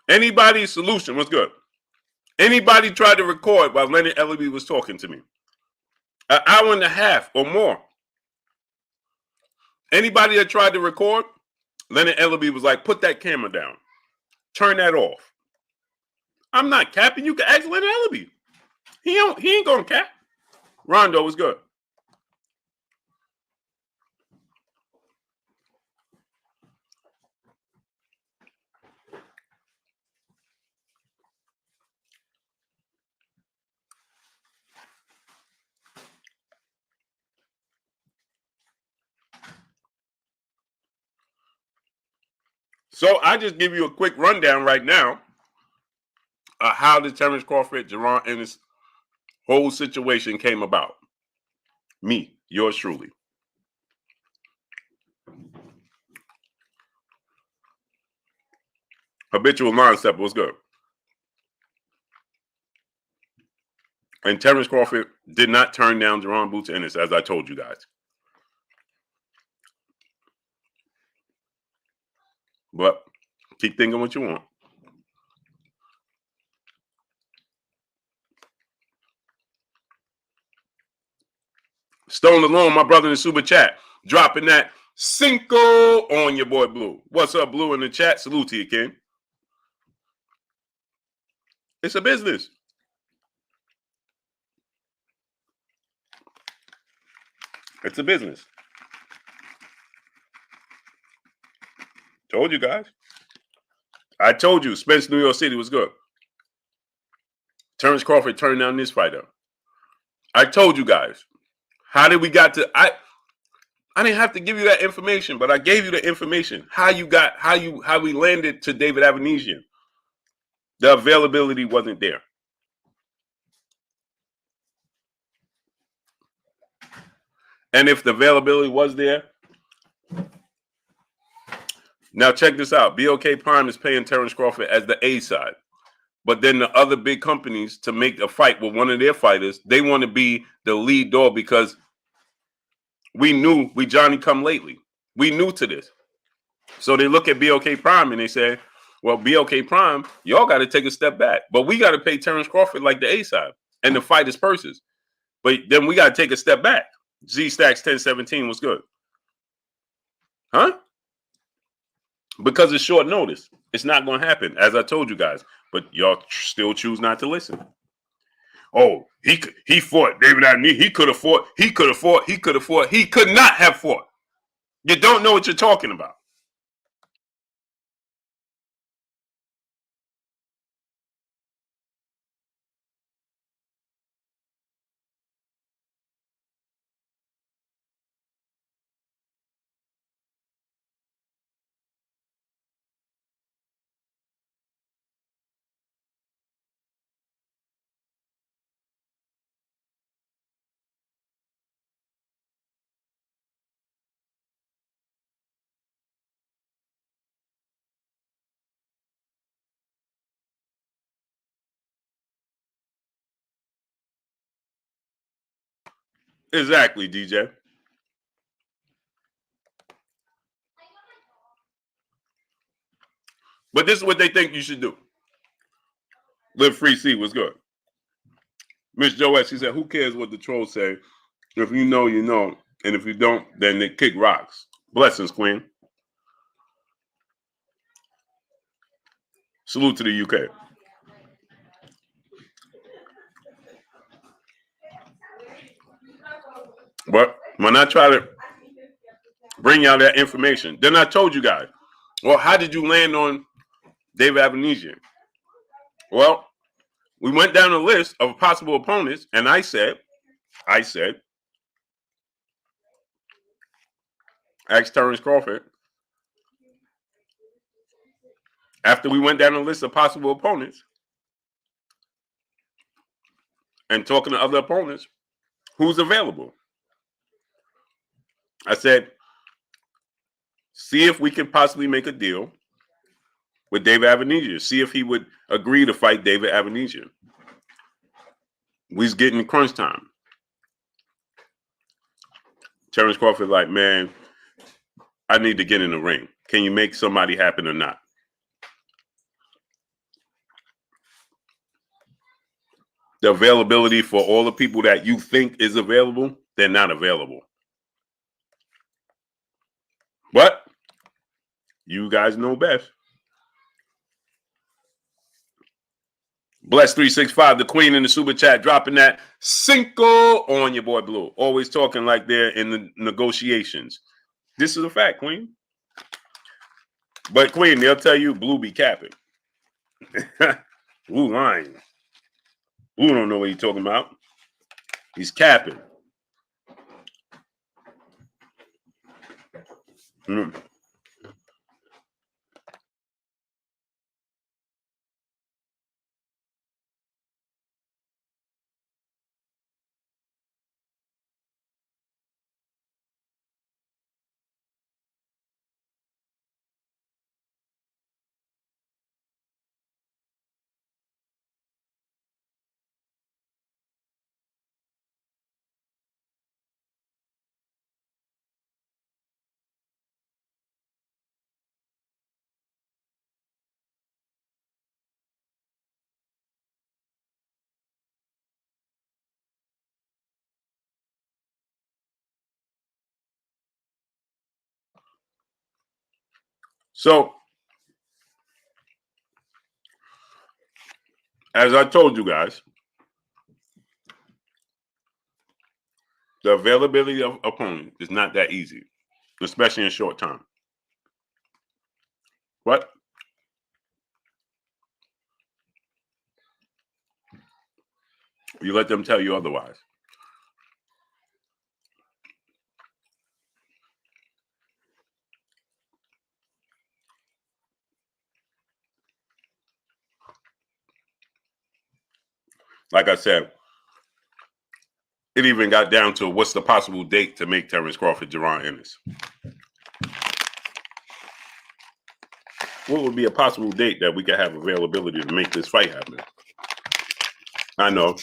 Anybody's solution was good. Anybody tried to record while Leonard Ellaby was talking to me? An hour and a half or more. Anybody that tried to record, Leonard Ellaby was like, "Put that camera down. Turn that off." I'm not capping. You can ask Leonard Ellaby. He ain't gonna cap. Rondo was good. So I just give you a quick rundown right now of how the Terence Crawford, Jaron Ennis whole situation came about. Me, yours truly. Habitual mindset was good. And Terence Crawford did not turn down Jaron Boots Ennis, as I told you guys. But keep thinking what you want. Stone Alone, my brother in the super chat, dropping that Cinco on your boy Blue. What's up, Blue, in the chat? Salute to you, King. It's a business. It's a business. Told you guys. I told you Spence, New York City was good. Terence Crawford turned down this fighter. I told you guys. How did we got to I didn't have to give you that information, but I gave you the information. How we landed to David Avanesian. The availability wasn't there. And if the availability was there, now check this out. BOK Prime is paying Terence Crawford as the A side. But then the other big companies, to make a fight with one of their fighters, they want to be the lead dog because we knew we Johnny come lately. We knew to this. So they look at BOK Prime and they say, well, BOK Prime, y'all got to take a step back. But we got to pay Terence Crawford like the A side and the fighters' purses. But then we got to take a step back. Z-Stacks 1017 was good. Huh? Because it's short notice. It's not going to happen, as I told you guys. But y'all still choose not to listen. Oh, he fought David Adney. He could have fought. He could not have fought. You don't know what you're talking about. Exactly, DJ. But this is what they think you should do. Live free, see what's good. Miss Joette, she said, who cares what the trolls say? If you know, you know. And if you don't, then they kick rocks. Blessings, Queen. Salute to the UK. But when I try to bring y'all that information, then I told you guys, well, how did you land on David Avenesian? Well, we went down a list of possible opponents, and I said, ask Terence Crawford. After we went down a list of possible opponents and talking to other opponents, who's available? I said, see if we can possibly make a deal with David Avenesian. See if he would agree to fight David Avenesian. We's getting crunch time. Terence Crawford like, man, I need to get in the ring. Can you make somebody happen or not? The availability for all the people that you think is available, they're not available. But you guys know best. Bless 365, the queen in the super chat, dropping that Cinco on your boy Blue. Always talking like they're in the negotiations. This is a fact, Queen. But Queen, they'll tell you Blue be capping. Blue lying. Blue don't know what he's talking about. He's capping. So, as I told you guys, the availability of opponent is not that easy, especially in short time. But you let them tell you otherwise. Like I said, it even got down to what's the possible date to make Terence Crawford Jaron Ennis. What would be a possible date that we could have availability to make this fight happen? I know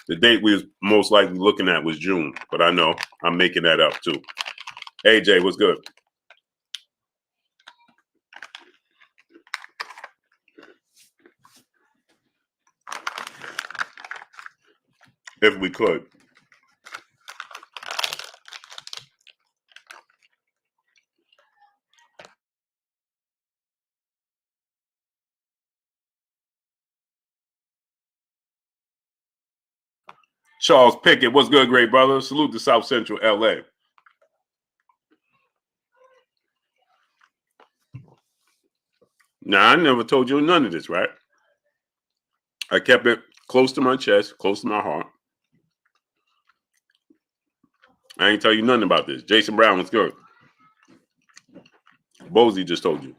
the date we was most likely looking at was June, but I know I'm making that up too. AJ, what's good? If we could. Charles Pickett, what's good, great brother? Salute to South Central LA. Now, I never told you none of this, right? I kept it close to my chest, close to my heart. I ain't tell you nothing about this. Jason Brown was good. Bozy just told you.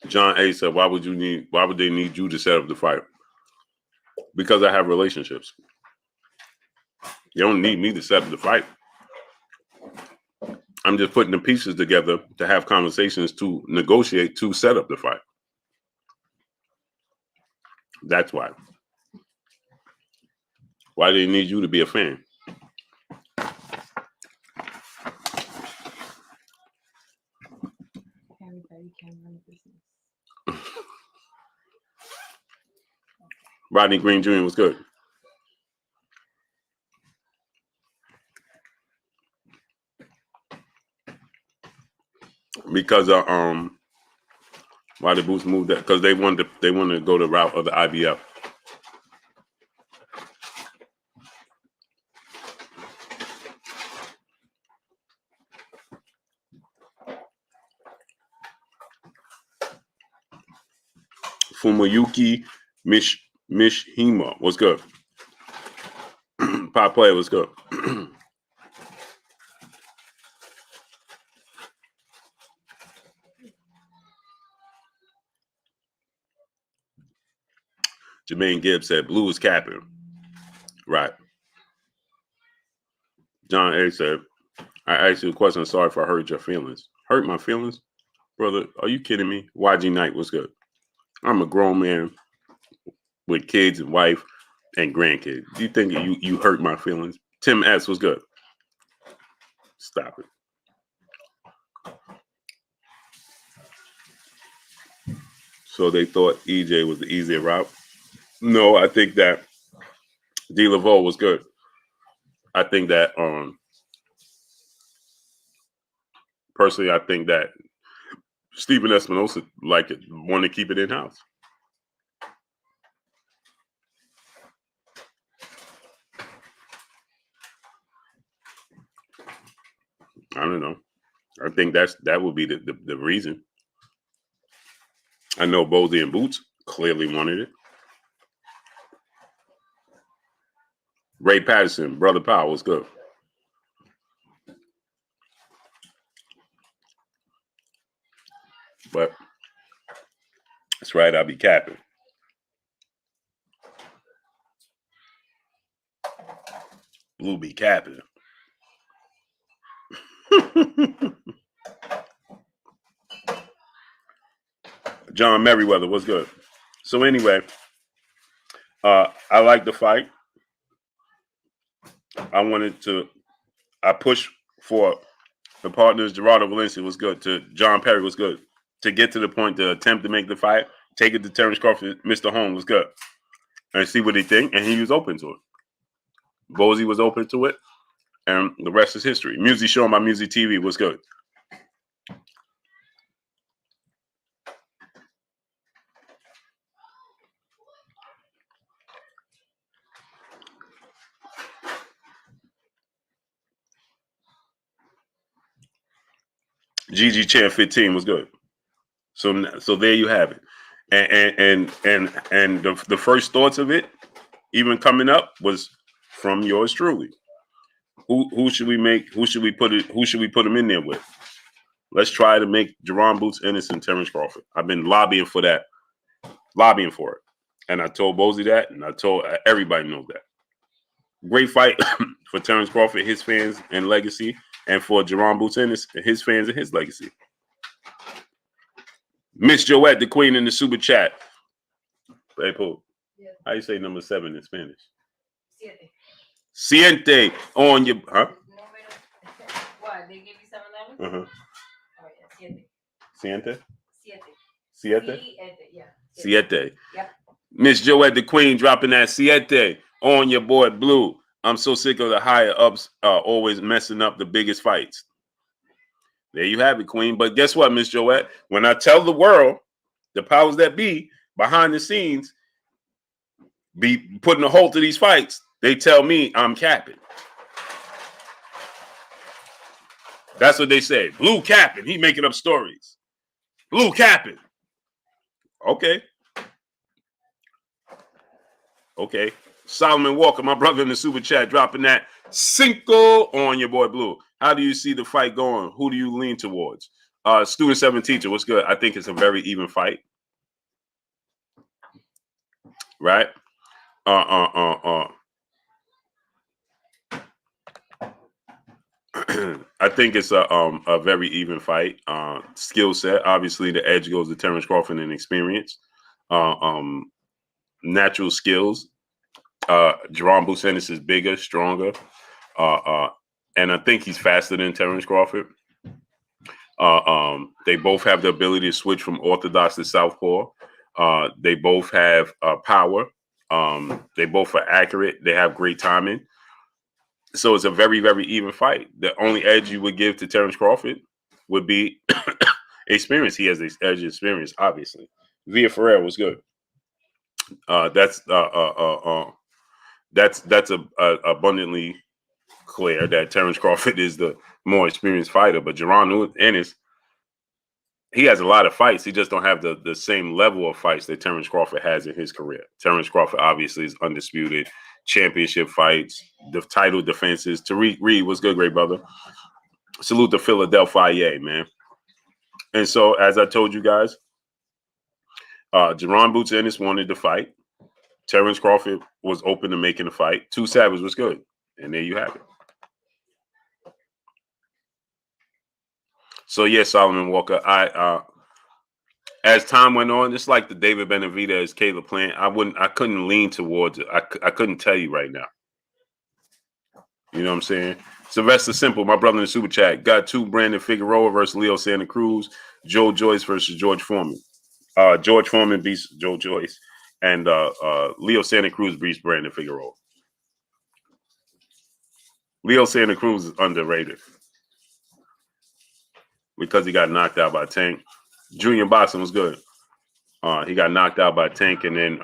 John A said, why would they need you to set up the fight? Because I have relationships. You don't need me to set up the fight. I'm just putting the pieces together to have conversations to negotiate to set up the fight. That's why. Why do they need you to be a fan? Everybody can run a business. Rodney Green Jr. was good. Because why the Boots moved that? Because they wanted to go the route of the IBF. Fumayuki Mishima was good. Pop player was good. Jermaine Gibbs said blue is capping. Right. John A said, I asked you a question. Sorry if I hurt your feelings. Hurt my feelings? Brother, are you kidding me? YG Knight was good. I'm a grown man with kids and wife and grandkids. Do you think you hurt my feelings? Tim S was good. Stop it. So they thought EJ was the easier route. No, I think that D. Laveau was good. I think that personally, I think that Stephen Espinosa want to keep it in house. I don't know. I think that would be the reason. I know Bozy and Boots clearly wanted it. Ray Patterson, Brother Powell was good. But that's right, I'll be capping. Blue be capping. John Merriweather was good. So anyway, I like the fight. I pushed for the partners. Gerardo Valencia was good. John Perry was good. To get to the point to attempt to make the fight, take it to Terence Crawford. Mr. Holmes was good. And see what he think. And he was open to it. Bozy was open to it. And the rest is history. Music Show on my Music TV was good. GG Chair 15 was good. So there you have it. And the first thoughts of it, even coming up, was from yours truly. Who should we make? Who should we put him in there with? Let's try to make Jaron Boots, Ennis, and Terence Crawford. I've been lobbying for it. And I told Bozy that, and I told everybody knows that. Great fight for Terence Crawford, his fans and legacy, and for Jaron Boots, Ennis, his fans and his legacy. Miss Joette, the queen in the super chat. Hey, Pooh. Yeah. How you say number 7 in Spanish? Siente on your, huh? What? They give you $7? Uh-huh. Oh, yeah, Siente. Siete? Yeah. Siete. Yep. Miss Joette, the queen, dropping that Siete on your boy Blue. I'm so sick of the higher ups always messing up the biggest fights. There you have it, queen. But guess what, Miss Joette? When I tell the world, the powers that be behind the scenes be putting a halt to these fights, they tell me I'm capping. That's what they say. Blue capping. He making up stories. Blue capping. Okay. Okay. Solomon Walker, my brother in the super chat, dropping that Cinco on your boy Blue. How do you see the fight going? Who do you lean towards? Student 7 teacher, what's good? I think it's a very even fight. Right? I think it's a very even fight. Skill set, obviously, the edge goes to Terence Crawford in experience. Natural skills. Jaron Ennis is bigger, stronger, and I think he's faster than Terence Crawford. They both have the ability to switch from orthodox to southpaw. They both have power. They both are accurate. They have great timing. So it's a very, very even fight. The only edge you would give to Terence Crawford would be experience. He has the edge experience, obviously. Via Ferrer was good. That's abundantly clear that Terence Crawford is the more experienced fighter. But Jaron Ennis, he has a lot of fights. He just don't have the same level of fights that Terence Crawford has in his career. Terence Crawford obviously is undisputed. Championship fights, the title defenses. Tariq Reed, what's good, great brother? Salute to Philadelphia, man. And so, as I told you guys, Jaron Boots Ennis wanted to fight. Terence Crawford was open to making the fight. Two Savage was good. And there you have it. So, yes, Solomon Walker, as time went on, it's like the David Benavidez, Caleb Plant. I couldn't lean towards it. I couldn't tell you right now. You know what I'm saying? Sylvester Simple, my brother in the super chat, got 2 Brandon Figueroa versus Leo Santa Cruz, Joe Joyce versus George Foreman. George Foreman beats Joe Joyce, and Leo Santa Cruz beats Brandon Figueroa. Leo Santa Cruz is underrated because he got knocked out by Tank. Junior Boxing was good. He got knocked out by Tank, and then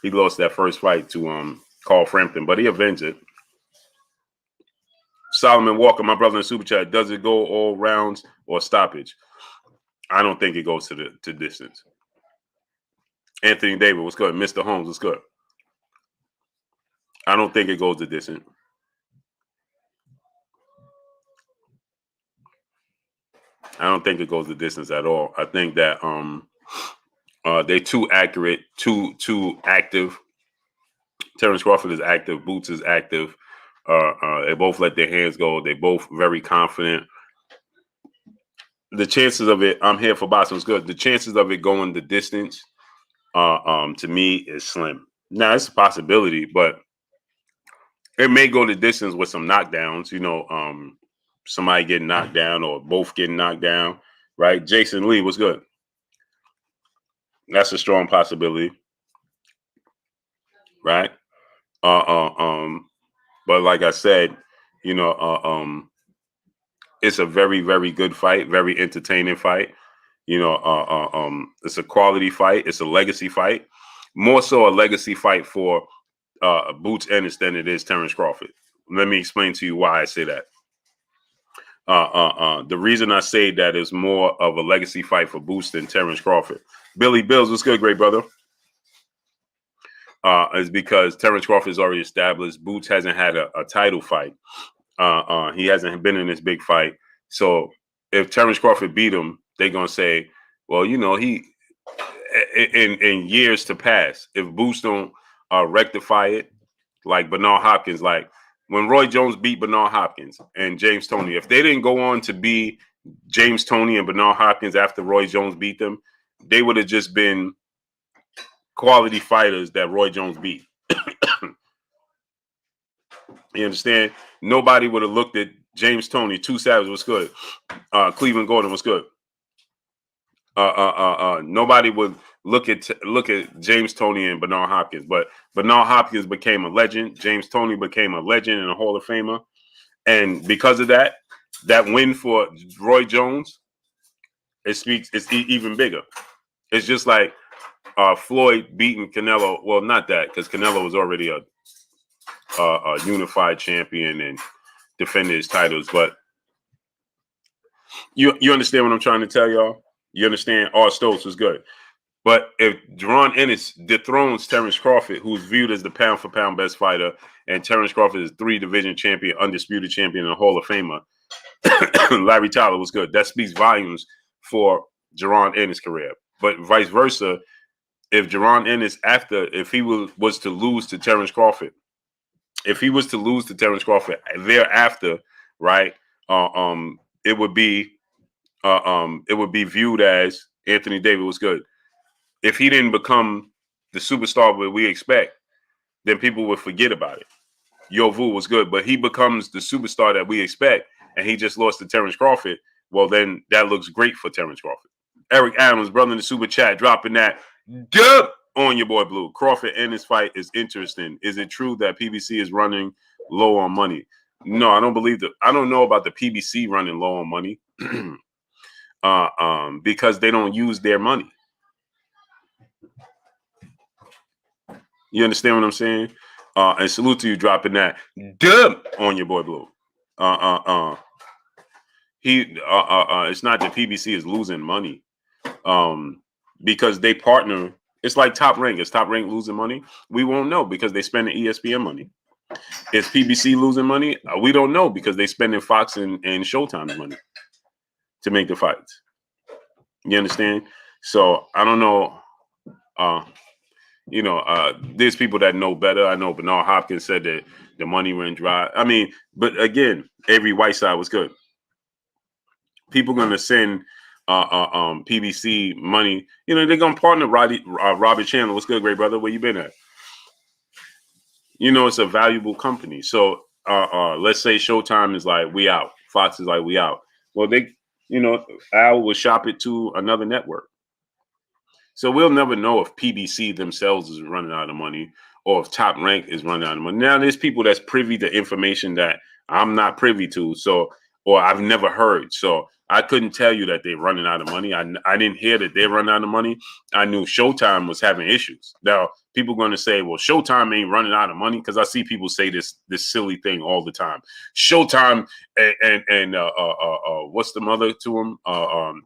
he lost that first fight to Carl Frampton, but he avenged it. Solomon Walker, my brother in the super chat, does it go all rounds or stoppage? I don't think it goes to distance. Anthony David, what's good? Mr. Holmes, what's good? I don't think it goes to distance. I don't think it goes the distance at all. I think that they're too accurate, too active. Terence Crawford is active. Boots is active. They both let their hands go. They both very confident. The chances of it, I'm here for boxing, was good. The chances of it going the distance, to me, is slim. Now, it's a possibility, but it may go the distance with some knockdowns. You know, somebody getting knocked down or both getting knocked down, right? Jason Lee was good. That's a strong possibility, right? But like I said, you know, it's a very, very good fight, very entertaining fight. You know, it's a quality fight. It's a legacy fight. More so a legacy fight for Boots Ennis than it is Terence Crawford. Let me explain to you why I say that. The reason I say that is more of a legacy fight for Boots than Terence Crawford. Billy Bills, what's good, great brother? Is because Terence Crawford is already established. Boots hasn't had a title fight. He hasn't been in this big fight. So if Terence Crawford beat him, they're gonna say, well, you know, he in years to pass, if Boots don't rectify it, like Bernard Hopkins, like when Roy Jones beat Bernard Hopkins and James Toney, if they didn't go on to be James Toney and Bernard Hopkins after Roy Jones beat them, they would have just been quality fighters that Roy Jones beat. You understand? Nobody would have looked at James Toney. Two Savage was good. Cleveland Gordon was good. Nobody would look at James Toney and Bernard Hopkins, but Bernard Hopkins became a legend. James Toney became a legend and a Hall of Famer, and because of that win for Roy Jones, it's even bigger. It's just like Floyd beating Canelo. Well, not that, because Canelo was already a unified champion and defended his titles. But you understand what I'm trying to tell y'all? You understand? R. Stokes was good. But if Jaron Ennis dethrones Terence Crawford, who's viewed as the pound-for-pound best fighter, and Terence Crawford is 3-division champion, undisputed champion, and a Hall of Famer, Larry Tyler was good. That speaks volumes for Jaron Ennis' career. But vice versa, if Jaron Ennis, if he was to lose to Terence Crawford, thereafter, right, it would be viewed as Anthony Davis was good. If he didn't become the superstar that we expect, then people would forget about it. Yo Vu was good, but he becomes the superstar that we expect, and he just lost to Terence Crawford. Well, then that looks great for Terence Crawford. Eric Adams, brother in the super chat, dropping that dub on your boy Blue. Crawford and his fight is interesting. Is it true that PBC is running low on money? No, I don't believe that. I don't know about the PBC running low on money because they don't use their money. You understand what I'm saying? And salute to you dropping that dub on your boy Blue. It's not that PBC is losing money because they partner. It's like Top Rank. Is Top Rank losing money? We won't know because they spend the ESPN money. Is PBC losing money? We don't know because they spending Fox and Showtime's money to make the fights. You understand? So I don't know. There's people that know better. I know Bernard Hopkins said that the money ran dry. I mean, but again, every Whiteside was good. People going to send PBC money. They're going to partner Robert Chandler. What's good, great brother? Where you been at? It's a valuable company. So let's say Showtime is like, we out. Fox is like, we out. Well, Al will shop it to another network. So we'll never know if PBC themselves is running out of money or if Top Rank is running out of money. Now, there's people that's privy to information that I'm not privy to, or I've never heard. So I couldn't tell you that they're running out of money. I didn't hear that they're running out of money. I knew Showtime was having issues. Now, people are going to say, well, Showtime ain't running out of money, because I see people say this silly thing all the time. Showtime and what's the mother to them?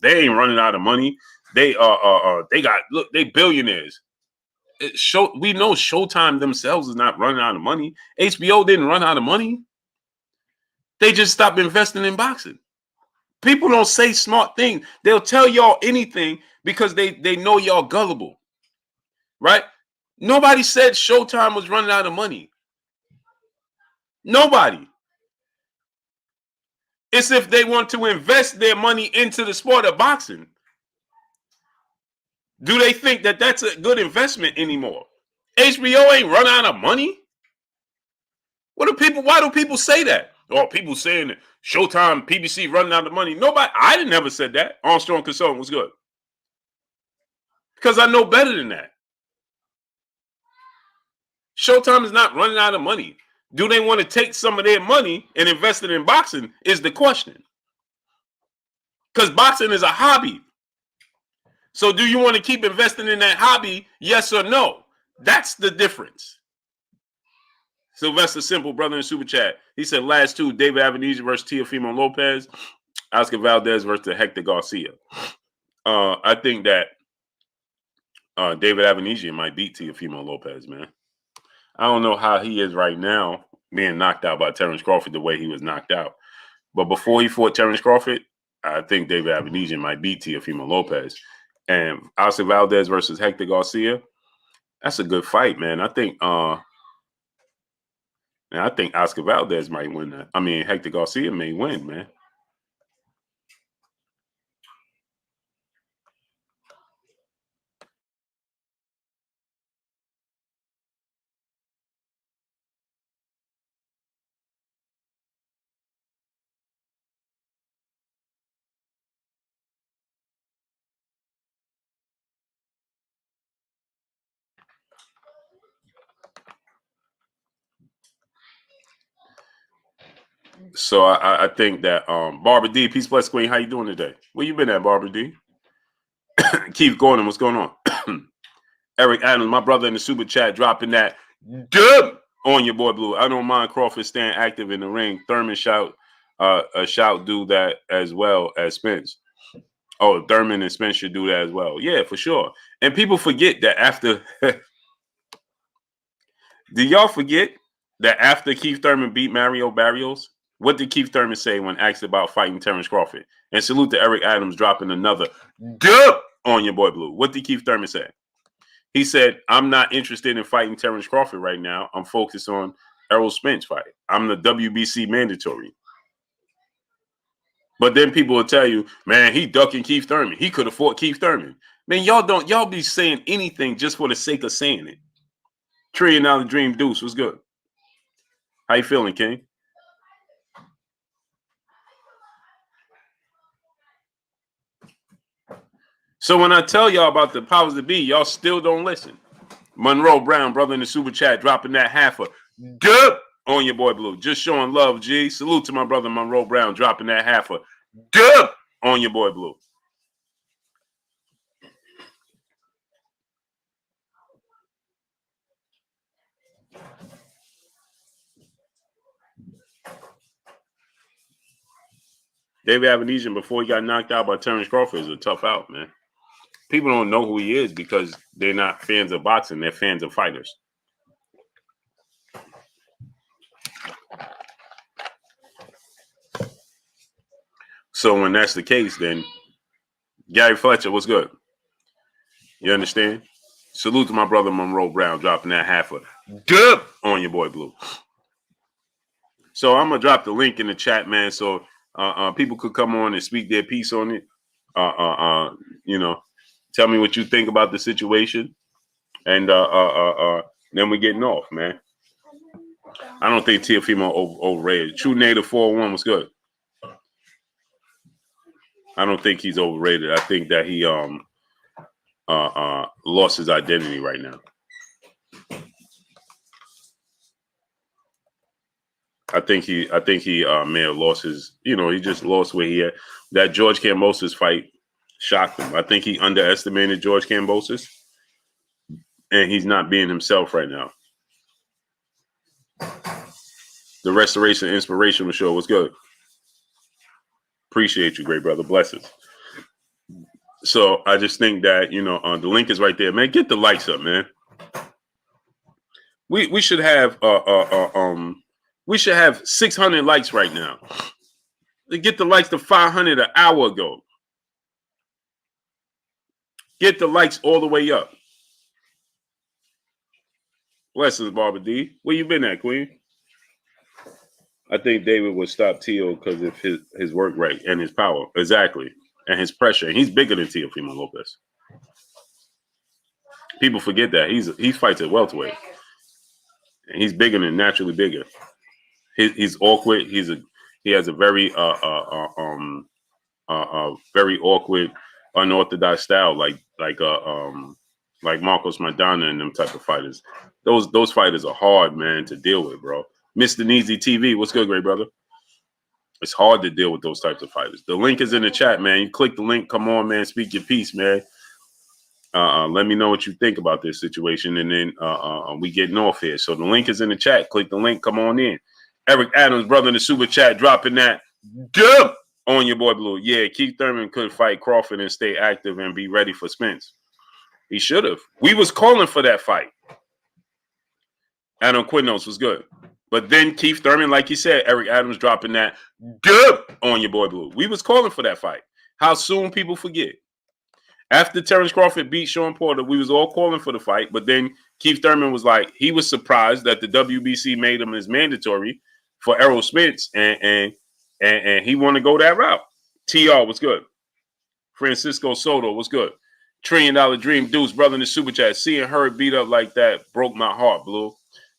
They ain't running out of money. They billionaires. We know Showtime themselves is not running out of money. HBO didn't run out of money. They just stopped investing in boxing. People don't say smart things. They'll tell y'all anything because they know y'all gullible, right? Nobody said Showtime was running out of money. Nobody. It's if they want to invest their money into the sport of boxing. Do they think that that's a good investment anymore? HBO ain't run out of money. Why do people say that? Oh, people saying that Showtime, PBC running out of money. Nobody, I never said that. Armstrong Consulting was good. Because I know better than that. Showtime is not running out of money. Do they want to take some of their money and invest it in boxing is the question. Because boxing is a hobby. So do you want to keep investing in that hobby? Yes or no? That's the difference. Sylvester Simple, brother in Super Chat. He said last two, David Avenizzi versus Teofimo Lopez, Oscar Valdez versus Hector Garcia. I think that David Avenizzi might beat Teofimo Lopez, man. I don't know how he is right now, being knocked out by Terence Crawford the way he was knocked out. But before he fought Terence Crawford, I think David Avenizzi might beat Teofimo Lopez. And Oscar Valdez versus Hector Garcia, that's a good fight, man. I think Oscar Valdez might win that. I mean, Hector Garcia may win, man. So I think that Barbara D, Peace Bless Queen, how you doing today? Where you been at, Barbara D? Keith Gordon, what's going on? Eric Adams, my brother in the super chat, dropping that dub on your boy Blue. I don't mind Crawford staying active in the ring. Thurman shout do that as well as Spence. Oh, Thurman and Spence should do that as well. Yeah, for sure. And people forget that after do y'all forget that after Keith Thurman beat Mario Barrios, what did Keith Thurman say when asked about fighting Terence Crawford? And salute to Eric Adams dropping another dub on your boy Blue. What did Keith Thurman say? He said, I'm not interested in fighting Terence Crawford right now. I'm focused on Errol Spence fight. I'm the WBC mandatory. But then people will tell you, man, he ducking Keith Thurman. He could have fought Keith Thurman. Man, y'all be saying anything just for the sake of saying it. $1 Trillion Dream Deuce, what's good? How you feeling, King? So when I tell y'all about the powers that be, y'all still don't listen. Monroe Brown, brother in the super chat, dropping that half a dub on your boy Blue. Just showing love, G. Salute to my brother Monroe Brown, dropping that half a dub on your boy Blue. David Avenesian, before he got knocked out by Terence Crawford, is a tough out, man. People don't know who he is because they're not fans of boxing. They're fans of fighters. So when that's the case, then Gary Fletcher, what's good? You understand? Salute to my brother Monroe Brown, dropping that half a dub on your boy Blue. So I'm going to drop the link in the chat, man, so people could come on and speak their piece on it. You know, tell me what you think about the situation. And then we're getting off, man. I don't think Teofimo overrated. True Native 401 was good. I don't think he's overrated. I think that he lost his identity right now. I think he may have lost his, he just lost where he had. That George Kambosos fight shocked him. I think he underestimated George Kambosos, and he's not being himself right now. The Restoration Inspirational Show was good. Appreciate you, great brother. Blessings. So I just think that, the link is right there, man. Get the likes up, man. We should have 600 likes right now. To get the likes to 500 an hour ago. Get the likes all the way up. Blessings, Barbara D. Where you been at, Queen? I think David would stop Tio because of his work rate and his power. Exactly. And his pressure. And he's bigger than Teofimo Lopez. People forget that. He fights at welterweight. And he's bigger than naturally bigger. He's awkward. He has a very very awkward, unorthodox style, like Marcos Maidana and them type of fighters. Those fighters are hard, man, to deal with, bro. Mr. Neezy TV, what's good, great brother? It's hard to deal with those types of fighters. The link is in the chat, man. You click the link. Come on, man. Speak your piece, man. Let me know what you think about this situation, and then we getting off here. So the link is in the chat. Click the link. Come on in. Eric Adams, brother in the super chat, dropping that dub on your boy Blue. Yeah, Keith Thurman could fight Crawford and stay active and be ready for Spence. He should have. We was calling for that fight. Adam Quinnos was good. But then Keith Thurman, like you said, Eric Adams dropping that dub on your boy Blue. We was calling for that fight. How soon people forget. After Terence Crawford beat Sean Porter, we was all calling for the fight. But then Keith Thurman was like, he was surprised that the WBC made him as mandatory for Errol Spence, and he wanted to go that route. TR was good. Francisco Soto was good. $1 Trillion Dream Deuce, brother in the super chat. Seeing her beat up like that broke my heart, Blue.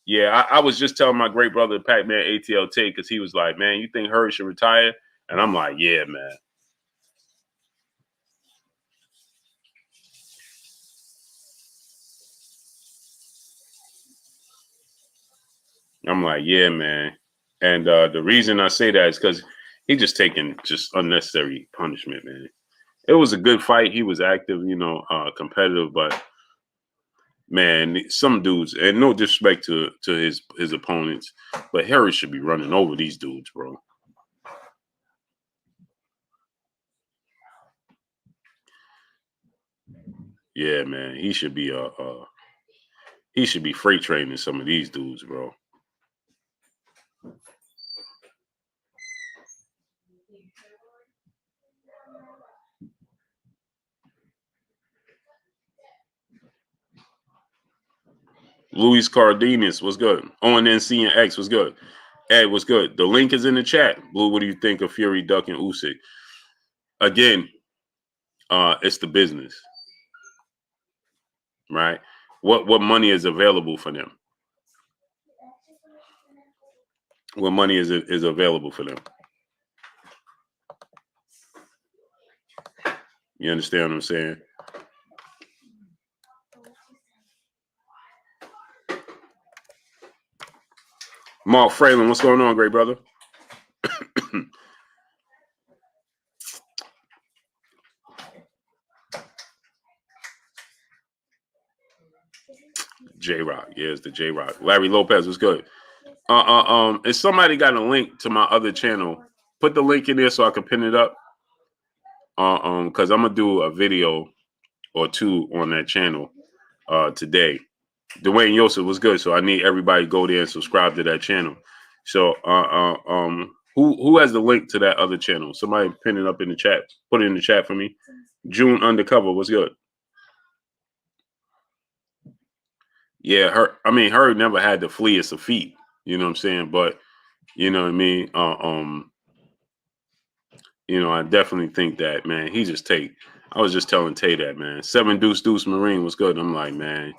Yeah, I was just telling my great brother, Pac-Man ATL Tate, because he was like, man, you think Hurd should retire? And I'm like, yeah, man. I'm like, yeah, man. And the reason I say that is because he just taking just unnecessary punishment, man. It was a good fight. He was active, competitive, but Man, some dudes, and no disrespect to his opponents, but Harris should be running over these dudes, bro. Yeah, man, he should be freight training some of these dudes, bro. Luis Cardenas was good. ONNC and X was good. Ed was good. The link is in the chat. Blue, what do you think of Fury, Duck, and Usyk? Again, it's the business, right? What money is available for them? What money is available for them? You understand what I'm saying? Mark Fralin, what's going on, great brother? J-Rock, yeah, it's the J-Rock. Larry Lopez was good. If somebody got a link to my other channel, put the link in there so I can pin it up. Because I'm gonna do a video or two on that channel today. Dwayne Yosef was good, so I need everybody to go there and subscribe to that channel. So who has the link to that other channel? Somebody pin it up in the chat. Put it in the chat for me. June Undercover was good. Yeah, her never had the fleetest of feet. You know what I'm saying? But you know what I mean? I definitely think that, man, I was just telling Tay that, man. 7 Deuce Marine was good. I'm like, man,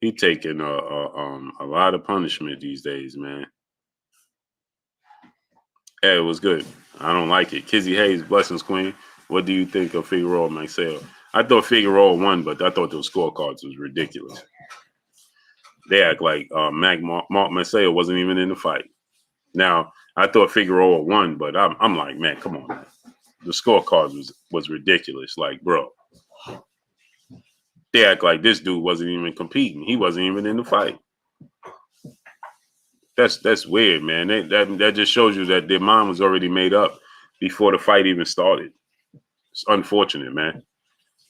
he taking a lot of punishment these days, man. Yeah, it was good. I don't like it. Kizzy Hayes, Blessings Queen. What do you think of Figueroa Maxwell? I thought Figueroa won, but I thought those scorecards was ridiculous. They act like Mark Maxwell wasn't even in the fight. Now, I thought Figueroa won, but I'm like, man, come on, man. The scorecard was ridiculous. Like, bro, they act like this dude wasn't even competing. He wasn't even in the fight. That's weird, man. That just shows you that their mind was already made up before the fight even started. It's unfortunate, man.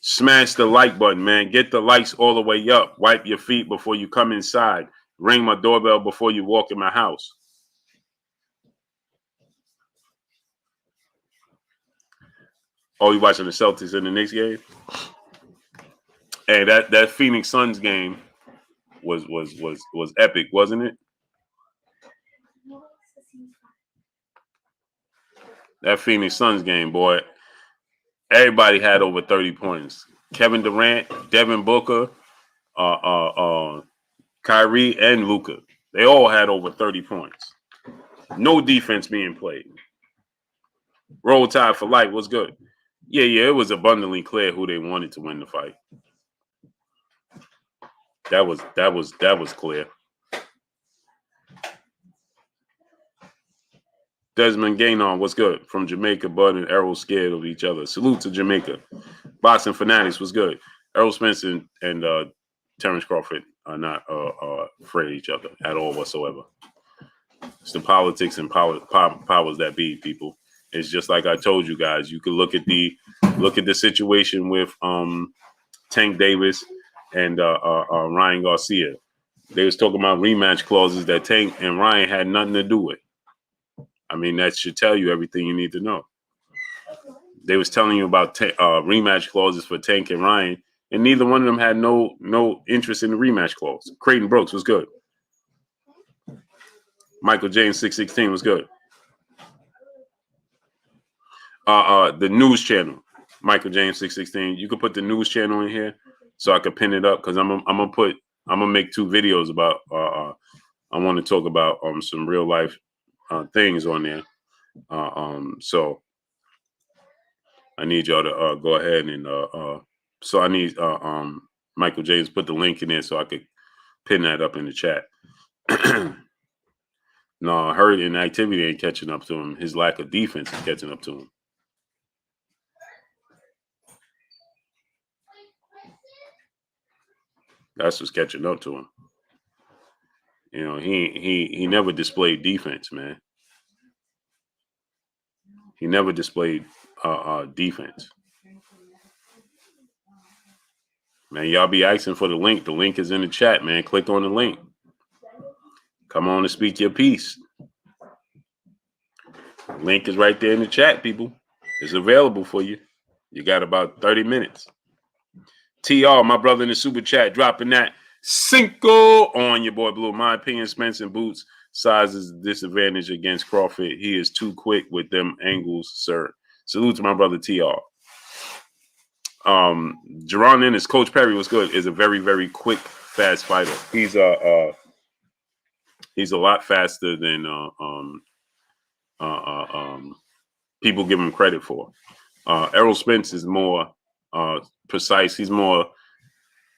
Smash the like button, man. Get the likes all the way up. Wipe your feet before you come inside. Ring my doorbell before you walk in my house. Oh, you watching the Celtics in the Knicks game? Hey, that Phoenix Suns game was epic, wasn't it? That Phoenix Suns game, boy. Everybody had over 30 points. Kevin Durant, Devin Booker, Kyrie, and Luka. They all had over 30 points. No defense being played. Roll Tide for life was good. Yeah, it was abundantly clear who they wanted to win the fight. That was clear. Desmond Gainon was good. From Jamaica, Bud and Errol scared of each other. Salute to Jamaica. Boxing Fanatics was good. Errol Spence and Terence Crawford are not afraid of each other at all whatsoever. It's the politics and powers that be, people. It's just like I told you guys. You could look at the situation with Tank Davis and Ryan Garcia. They was talking about rematch clauses that Tank and Ryan had nothing to do with. I mean, that should tell you everything you need to know. They was telling you about rematch clauses for Tank and Ryan, and neither one of them had no interest in the rematch clause. Creighton Brooks was good. Michael James 616 was good. The news channel, Michael James 616. You could put the news channel in here so I could pin it up because I'm gonna make 2 videos about. I want to talk about some real life things on there. So I need y'all to go ahead and so I need Michael James put the link in there so I could pin that up in the chat. No, hurt inactivity ain't catching up to him. His lack of defense is catching up to him. That's what's catching up to him. You know, he never displayed defense, man. He never displayed defense. Man, y'all be asking for the link. The link is in the chat, man. Click on the link. Come on and speak your piece. Link is right there in the chat, people. It's available for you. You got about 30 minutes. TR, my brother in the super chat, dropping that Cinco on your boy Blue. My opinion, Spence and Boots size is a disadvantage against Crawford. He is too quick with them angles, sir. Salute to my brother TR. Jaron Ennis, Coach Perry was good. Is a very, very quick, fast fighter. He's a lot faster than people give him credit for. Errol Spence is more precise. He's more,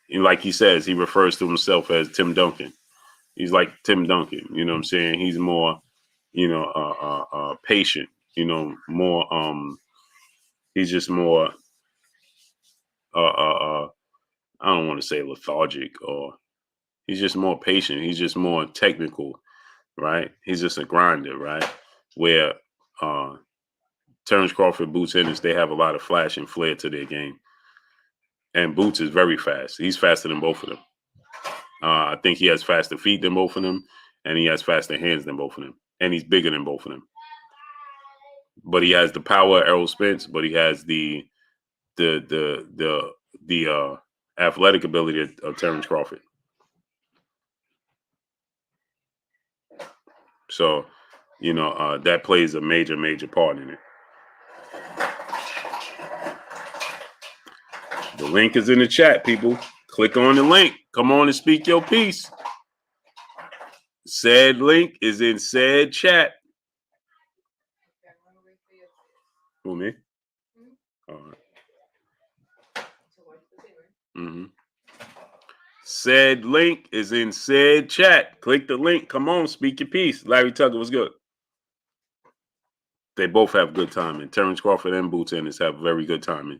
like he says, he refers to himself as Tim Duncan. He's like Tim Duncan. You know what I'm saying? He's more, patient. You know, more. He's just more. I don't want to say lethargic, or he's just more patient. He's just more technical, right? He's just a grinder, right? Where Terence Crawford, Boots Ennis, they have a lot of flash and flair to their game. And Boots is very fast. He's faster than both of them. I think he has faster feet than both of them, and he has faster hands than both of them. And he's bigger than both of them. But he has the power of Errol Spence, but he has the athletic ability of Terence Crawford. So, that plays a major, major part in it. The link is in the chat, people. Click on the link. Come on and speak your piece. Said link is in said chat. Who, me? All right. Mm-hmm. Said link is in said chat. Click the link. Come on, speak your piece. Larry Tucker was good. They both have good timing. Terence Crawford and Boots Ennis have very good timing.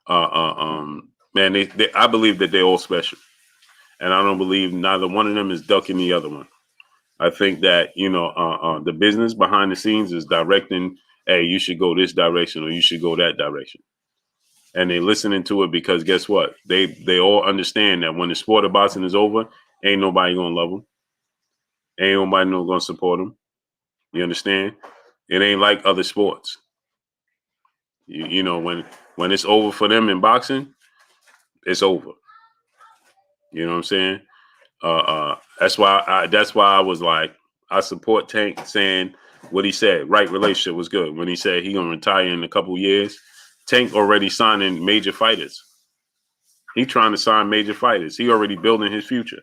Man, I believe that they're all special, and I don't believe neither one of them is ducking the other one. I think that the business behind the scenes is directing. Hey, you should go this direction, or you should go that direction. And they're listening to it because guess what? They all understand that when the sport of boxing is over, ain't nobody gonna love them. Ain't nobody gonna support them. You understand? It ain't like other sports. You know, when it's over for them in boxing, it's over. You know what I'm saying? That's why I was like, I support Tank saying what he said. Right relationship was good. When he said he gonna retire in a couple years, Tank already signing major fighters. He trying to sign major fighters. He already building his future.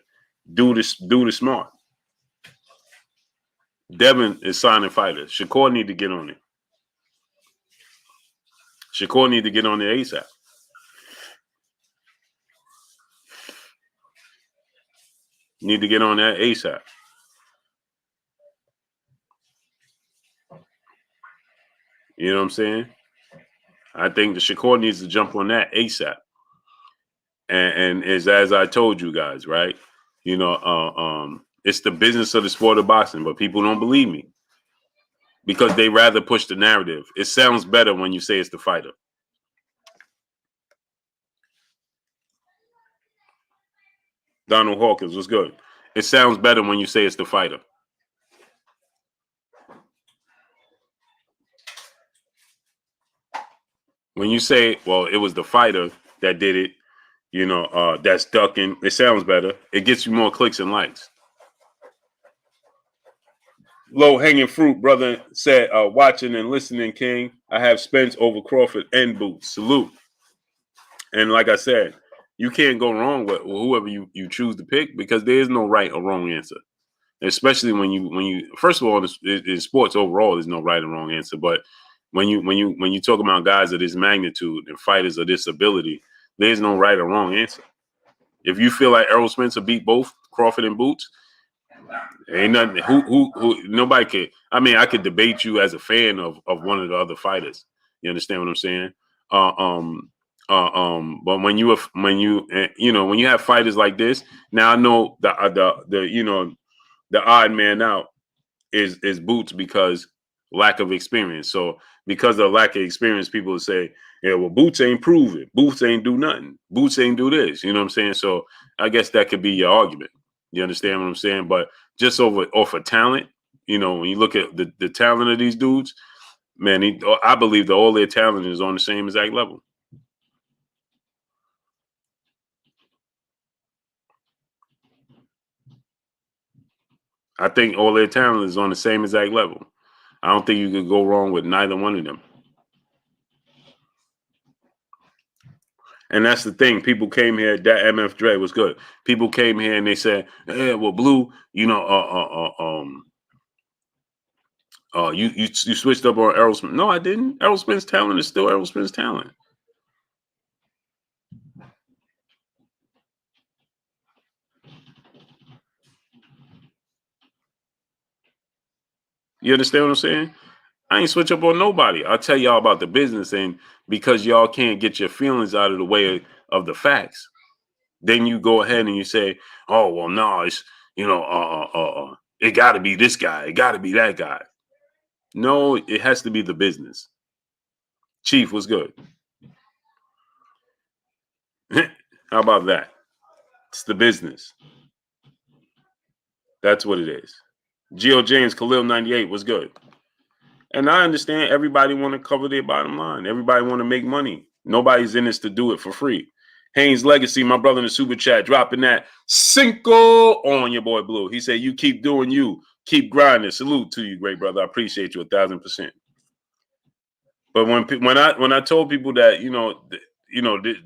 Do the smart. Devin is signing fighters. Shakur need to get on it. Shakur need to get on the ASAP. Need to get on that ASAP. You know what I'm saying? I think the Shakur needs to jump on that ASAP. And as I told you guys, right? It's the business of the sport of boxing, but people don't believe me because they rather push the narrative. It sounds better when you say it's the fighter. Donald Hawkins was good. It sounds better when you say it's the fighter. When you say, well, it was the fighter that did it, that's ducking, it sounds better. It gets you more clicks and likes. Low hanging fruit, brother said, watching and listening, King. I have Spence over Crawford and Boots. Salute. And like I said, you can't go wrong with whoever you choose to pick because there is no right or wrong answer. Especially when you first of all, in sports overall, there's no right or wrong answer. But when you talk about guys of this magnitude and fighters of this ability, there's no right or wrong answer. If you feel like Errol Spence will beat both Crawford and Boots, ain't nothing. Who nobody could. I mean, I could debate you as a fan of one of the other fighters. You understand what I'm saying? But when you when you have fighters like this, now I know the odd man out is Boots because lack of experience. So because of lack of experience, people will say, yeah, well, Boots ain't prove it. Boots ain't do nothing. Boots ain't do this. You know what I'm saying? So I guess that could be your argument. You understand what I'm saying? But just off of talent, when you look at the talent of these dudes, man, I believe that all their talent is on the same exact level. I think all their talent is on the same exact level. I don't think you could go wrong with neither one of them. And that's the thing. People came here. That MF Dre was good. People came here and they said, "Yeah, well, Blue, you switched up on Errol Smith." No, I didn't. Errol Smith's talent is still Errol Smith's talent. You understand what I'm saying? I ain't switch up on nobody. I'll tell y'all about the business, and because y'all can't get your feelings out of the way of the facts, then you go ahead and you say, "Oh, well, no, it's it got to be this guy. It got to be that guy." No, it has to be the business. Chief was good. How about that? It's the business. That's what it is. Geo James Khalil 98 was good. And I understand everybody want to cover their bottom line. Everybody want to make money. Nobody's in this to do it for free. Haynes Legacy, my brother in the super chat, dropping that Cinco on your boy Blue. He said, "You keep doing you. Keep grinding." Salute to you, great brother. I appreciate you 1,000%. But when I told people that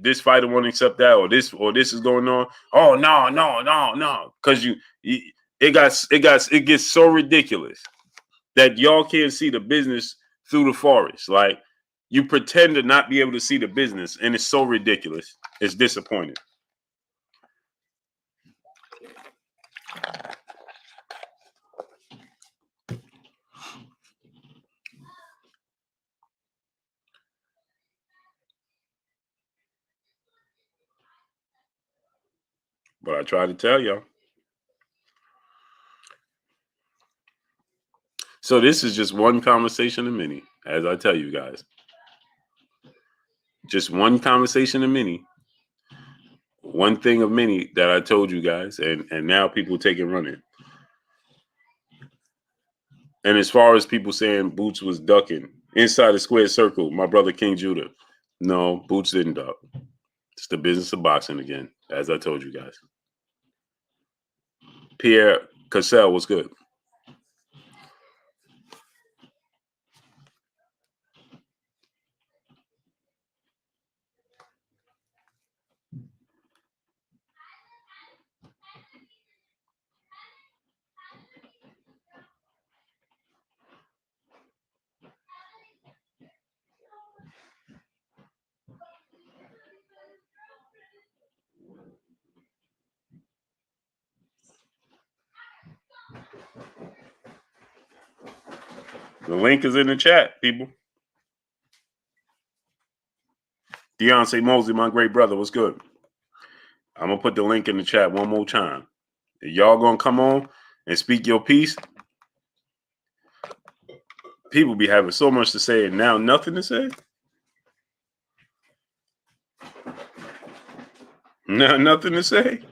this fighter won't accept that or this is going on, oh no, because it gets so ridiculous that y'all can't see the business through the forest. Like you pretend to not be able to see the business, and it's so ridiculous. It's disappointing. But I try to tell y'all. So this is just one conversation of many, as I tell you guys. Just one conversation of many. One thing of many that I told you guys, and now people take it running. And as far as people saying Boots was ducking inside the square circle, my brother King Judah, no, Boots didn't duck. It's the business of boxing again, as I told you guys. Pierre Cassell was good. The link is in the chat, people. Deontay Mosley, my great brother, was good. I'm gonna put the link in the chat one more time. If y'all gonna come on and speak your piece, people be having so much to say and now nothing to say. Now nothing to say.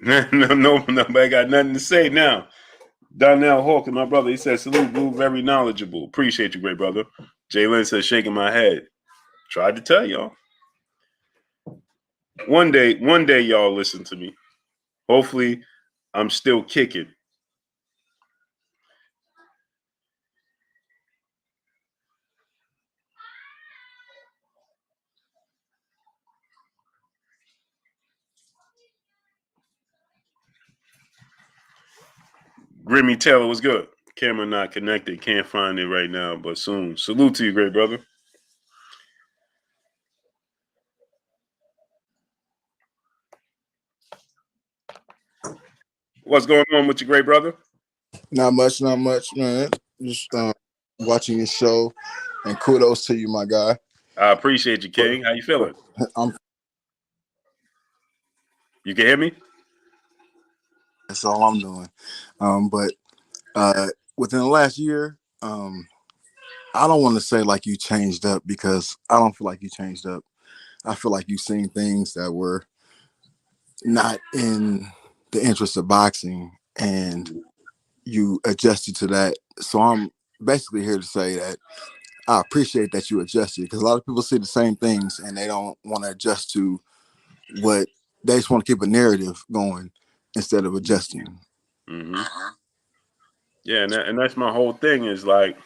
Nobody got nothing to say now. Donnell Hawkins, my brother, he said, "Salute, Blue, very knowledgeable. Appreciate you, great brother." Jalen says, "Shaking my head." Tried to tell y'all. One day, y'all listen to me. Hopefully, I'm still kicking. Grimmy Taylor was good. Camera not connected. Can't find it right now, but soon. Salute to you, great brother. What's going on with your great brother? Not much, man. Just watching your show, and kudos to you, my guy. I appreciate you, King. How you feeling? You can hear me? That's all I'm doing. But within the last year, I don't want to say like you changed up, because I don't feel like you changed up. I feel like you've seen things that were not in the interest of boxing, and you adjusted to that. So I'm basically here to say that I appreciate that you adjusted, because a lot of people see the same things and they don't want to adjust to what they just want to keep a narrative going instead of adjusting. Mm-hmm. Yeah, and that's my whole thing is like,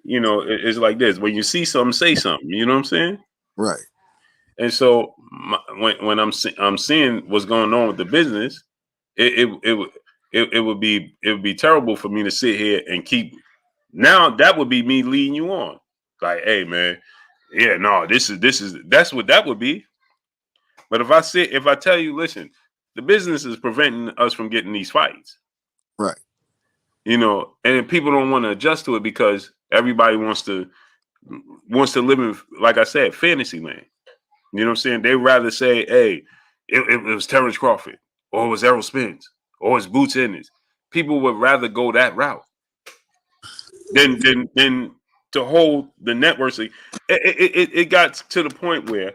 you know, it's like this. When you see something, say something. You know what I'm saying? Right. And so when I'm seeing what's going on with the business, it would be terrible for me to sit here and keep. Now that would be me leading you on, like, hey man, yeah, no, that's what that would be. But if I tell you, listen, the business is preventing us from getting these fights, Right. you know, and people don't want to adjust to it because everybody wants to live in, like I said, fantasy land. You know what I'm saying? They rather say, hey, it was Terence Crawford, or it was Errol Spence, or it's Boots Ennis. People would rather go that route than to hold the networks. It got to the point where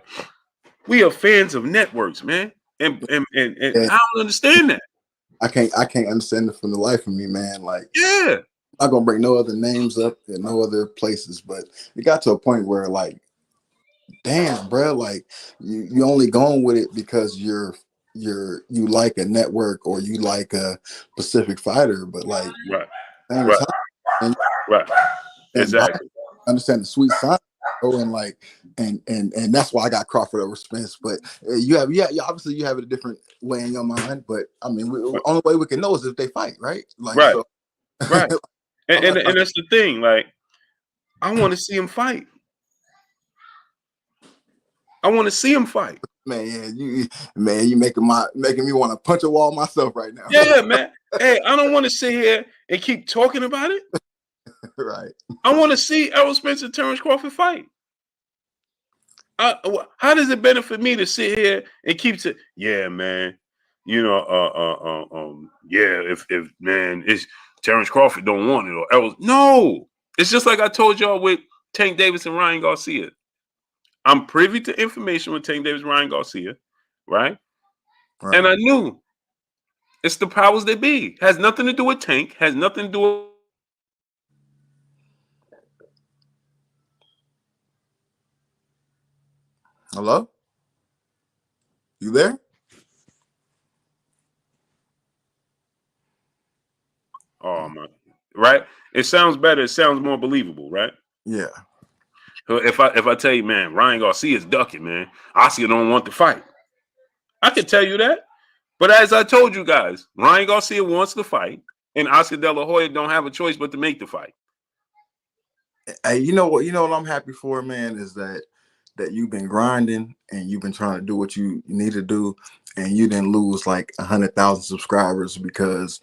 we are fans of networks, man. And Yeah. I don't understand that. I can't understand it from the life of me, man. Like, Yeah. I'm not gonna bring no other names up and no other places, but it got to a point where, like, damn, bro, like you only going with it because you like a network or you like a Pacific fighter, but like, Right. right. And, Right. and Exactly. understand the sweet side, and like, and that's why I got Crawford over Spence. But you obviously you have it a different way in your mind. But I mean, the only way we can know is if they fight, right? Like, right. So, Right. And that's the thing. Like, I want to see him fight. I want to see him fight. Man, you making me want to punch a wall myself right now. Yeah, man. Hey, I don't want to sit here and keep talking about it. Right. I want to see Errol Spence and Terence Crawford fight. How does it benefit me to sit here and keep saying, yeah, man, you know, yeah, if man, it's Terence Crawford don't want it or Errol. No, it's just like I told y'all with Tank Davis and Ryan Garcia. I'm privy to information with Tank Davis and Ryan Garcia, right? And I knew it's the powers that be. Has nothing to do with Tank. Has nothing to do with. Hello? You there? Oh my, right? It sounds better. It sounds more believable, right? Yeah. If I tell you, man, Ryan Garcia is ducking, man. Oscar don't want to fight. I can tell you that. But as I told you guys, Ryan Garcia wants to fight, and Oscar De La Hoya don't have a choice but to make the fight. Hey, you know what I'm happy for, man, is that you've been grinding and you've been trying to do what you need to do, and you didn't lose like 100,000 subscribers because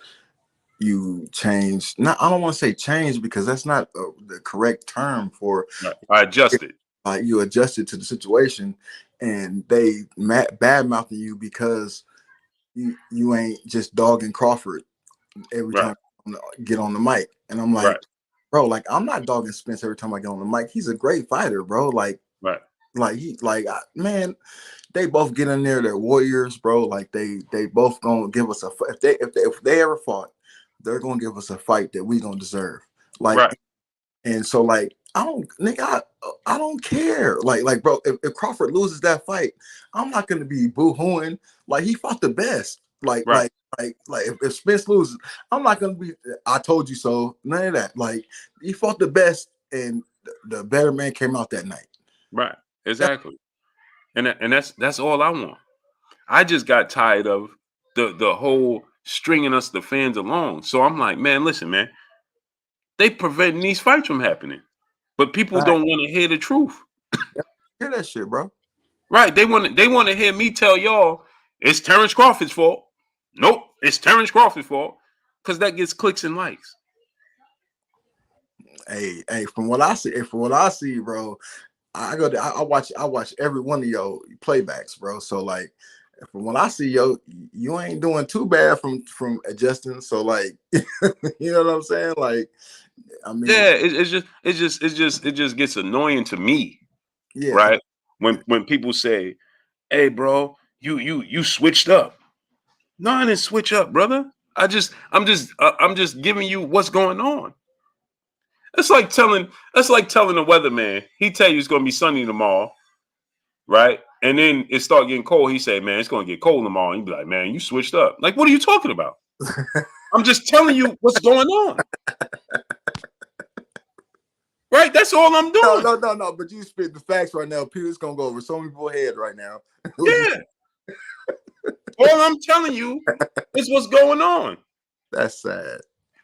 you changed. Not, I don't want to say change, because that's not the correct term for. Right. I adjusted. You adjusted to the situation, and they bad mouthing you because you ain't just dogging Crawford every time you get on the mic. And I'm like, bro, like, I'm not dogging Spence every time I get on the mic. He's a great fighter, bro. Like, man, they both get in there. They're warriors, bro. Like, they both gonna give us if they ever fought, they're gonna give us a fight that we gonna deserve. Like, and so, like, I don't care. Like, bro, if Crawford loses that fight, I'm not gonna be boo-hooing. Like, he fought the best. Like, if Spence loses, I'm not gonna be, I told you so. None of that. Like, he fought the best, and the better man came out that night. Right. Exactly. And that's all I want. I just got tired of the whole stringing us, the fans, along. So I'm like, man, listen, man, they preventing these fights from happening, but people Right. don't want to hear the truth. Hear that shit, bro. Right? They want to hear me tell y'all it's Terence Crawford's fault. Nope, it's Terence Crawford's fault, because that gets clicks and likes. Hey, from what I see, bro, I watch every one of your playbacks, bro. So like, from what I see, you ain't doing too bad from adjusting. So like, you know what I'm saying? Like, I mean, Yeah, it just gets annoying to me, yeah, right? When people say, "Hey, bro, you switched up." No, I didn't switch up, brother. I'm just giving you what's going on. It's like telling the weatherman. He tell you it's gonna be sunny tomorrow, right? And then it start getting cold. He say, "Man, it's gonna get cold tomorrow." And you be like, "Man, you switched up." Like, what are you talking about? I'm just telling you what's going on. Right? That's all I'm doing. No. But you spit the facts right now. Peter's gonna go over so many people's head right now. Yeah. All I'm telling you is what's going on. That's sad.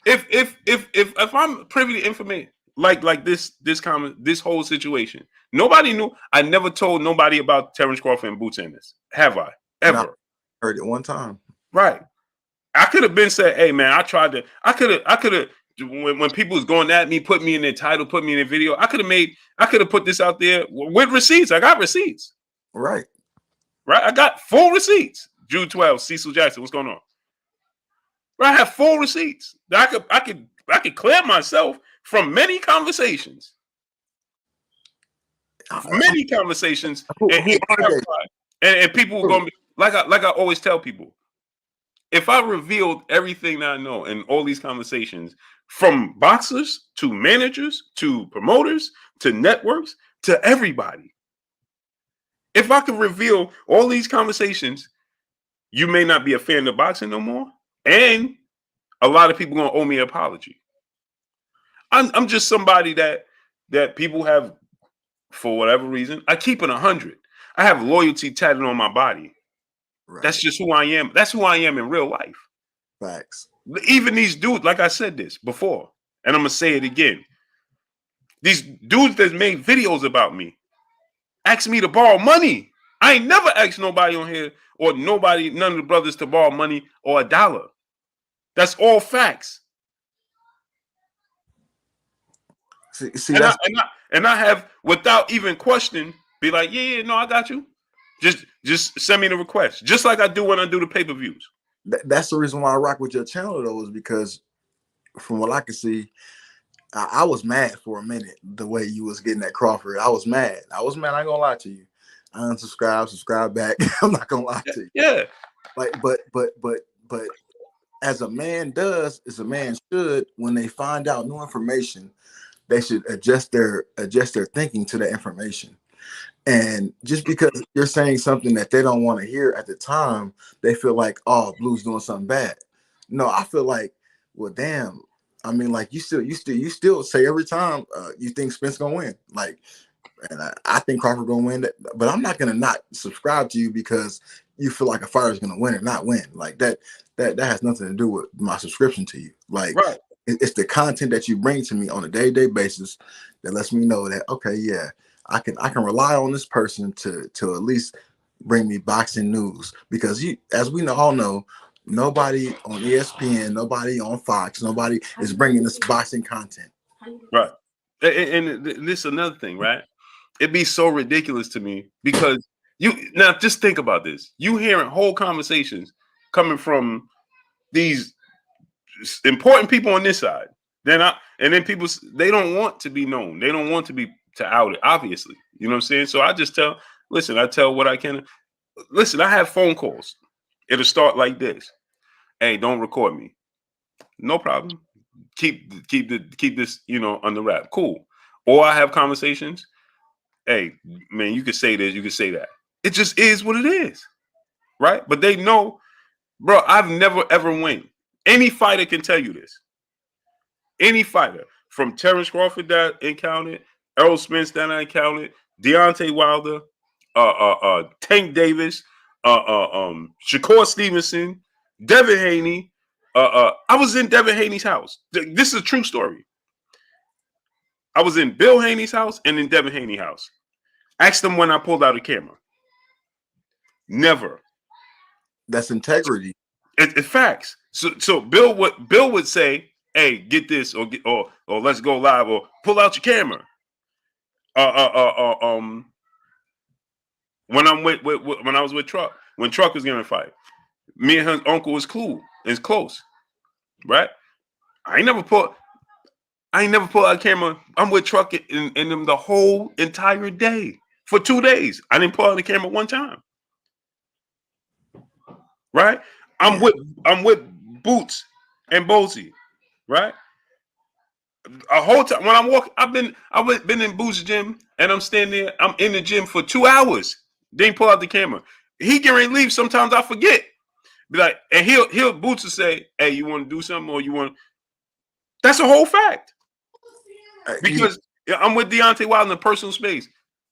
If I'm privy to information like this whole situation, nobody knew. I never told nobody about Terence Crawford and Boots Ennis. Have I ever? No, I heard it one time. Right. I could have been said, "Hey man, I could have when people was going at me, put me in their title, put me in their video. I could have put this out there with receipts. I got receipts. Right. Right. I got full receipts. June 12th, Cecil Jackson. What's going on? Right. I have full receipts. I could clear myself from many conversations. Many conversations. And people were going to be like I always tell people. If I revealed everything that I know in all these conversations, from boxers to managers to promoters to networks to everybody, if I could reveal all these conversations, you may not be a fan of boxing no more, and a lot of people gonna owe me an apology. I'm just somebody that people have, for whatever reason. I keep it 100. I have loyalty tatted on my body. Right. That's just who I am. That's who I am in real life. Facts. Even these dudes, like I said this before, and I'm gonna say it again. These dudes that made videos about me asked me to borrow money. I ain't never asked nobody on here or none of the brothers to borrow money or $1. That's all facts. See, and I have, without even question, be like, yeah, no, I got you. Just send me the request, just like I do when I do the pay-per-views. That's the reason why I rock with your channel, though, is because from what I can see, I was mad for a minute the way you was getting at Crawford. I was mad. I ain't gonna lie to you. I unsubscribe, subscribe back. I'm not gonna lie to you. Yeah. Like, but as a man does, as a man should, when they find out new information, they should adjust their thinking to that information. And just because you're saying something that they don't want to hear at the time, they feel like, oh, Blue's doing something bad. No, I feel like, well, damn. I mean, like you still say every time you think Spence gonna win. Like, and I think Crawford gonna win, but I'm not gonna not subscribe to you because you feel like a fighter is gonna win or not win. Like that has nothing to do with my subscription to you. Like, right. It's the content that you bring to me on a day-to-day basis that lets me know that, okay, yeah, I can rely on this person to at least bring me boxing news, because as we all know, nobody on ESPN, nobody on Fox, nobody is bringing us boxing content. Right. And this is another thing, right? It'd be so ridiculous to me because now just think about this. You hearing whole conversations coming from these important people on this side. And then people, they don't want to be known. They don't want to be outed, obviously. You know what I'm saying? So I just tell what I can. Listen, I have phone calls. It'll start like this. Hey, don't record me. No problem. Keep this, under wrap. Cool. Or I have conversations. Hey, man, you can say this, you can say that. It just is what it is. Right? But they know, bro, I've never ever win. Any fighter can tell you this. Any fighter, from Terence Crawford that encountered, Errol Spence that I encountered, Deontay Wilder, Tank Davis, Shakur Stevenson, Devin Haney, I was in Devin Haney's house. This is a true story. I was in Bill Haney's house and in Devin Haney's house. Asked them when I pulled out a camera. Never. That's integrity. It's facts. So Bill would say, "Hey, get this, or let's go live, or pull out your camera." When when I was with Truck, when Truck was getting a fight, me and his uncle was cool, is close, right? I ain't never pull out a camera. I'm with Truck in them the whole entire day for 2 days. I didn't pull out the camera one time. Right? I'm with Boots and Bozy, right? A whole time when I'm walking, I've been in Boots' gym and I'm standing there. I'm in the gym for 2 hours. Didn't pull out the camera. He get ready to leave. Sometimes I forget. Be like, and he'll Boots will say, "Hey, you want to do something or you want?" That's a whole fact. Because I'm with Deontay Wilder in the personal space.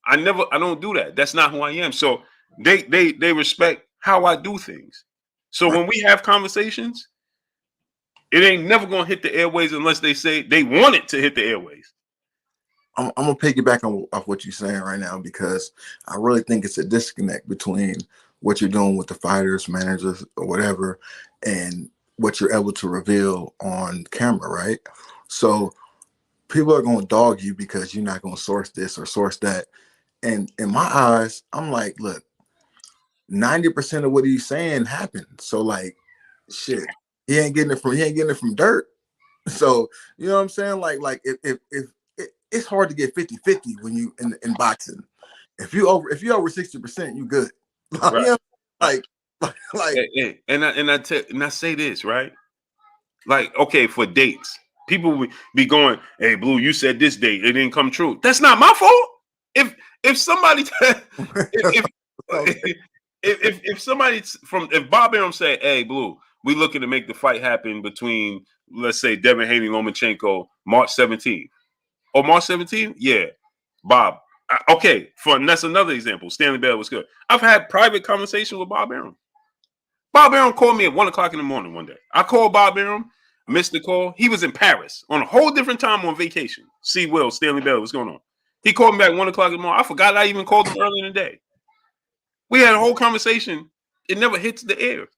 I don't do that. That's not who I am. So they respect how I do things. So when we have conversations, it ain't never gonna hit the airways unless they say they want it to hit the airways. I'm gonna piggyback off what you're saying right now, because I really think it's a disconnect between what you're doing with the fighters, managers, or whatever, and what you're able to reveal on camera, right? So people are gonna dog you because you're not gonna source this or source that. And in my eyes, I'm like, look, 90% of what he's saying happened. So like, shit, he ain't getting it from dirt. So you know what I'm saying? Like if it's hard to get 50-50 when you in boxing. If you over 60%, you good. Like, Right. you know, like and I say this, right? Like, okay, for dates, people would be going, "Hey, Blue, you said this date, it didn't come true." That's not my fault. If somebody if somebody if Bob Arum said, "Hey, Blue, we looking to make the fight happen between, let's say, Devin Haney, Lomachenko, March 17th." Or March 17th? Yeah. Bob. Okay, that's another example. Stanley Bell was good. I've had private conversation with Bob Arum. Bob Arum called me at 1 o'clock in the morning one day. I called Bob Arum, missed the call. He was in Paris on a whole different time on vacation. See, Will, Stanley Bell, what's going on? He called me back 1 o'clock in the morning. I forgot I even called him early in the day. We had a whole conversation. It never hits the air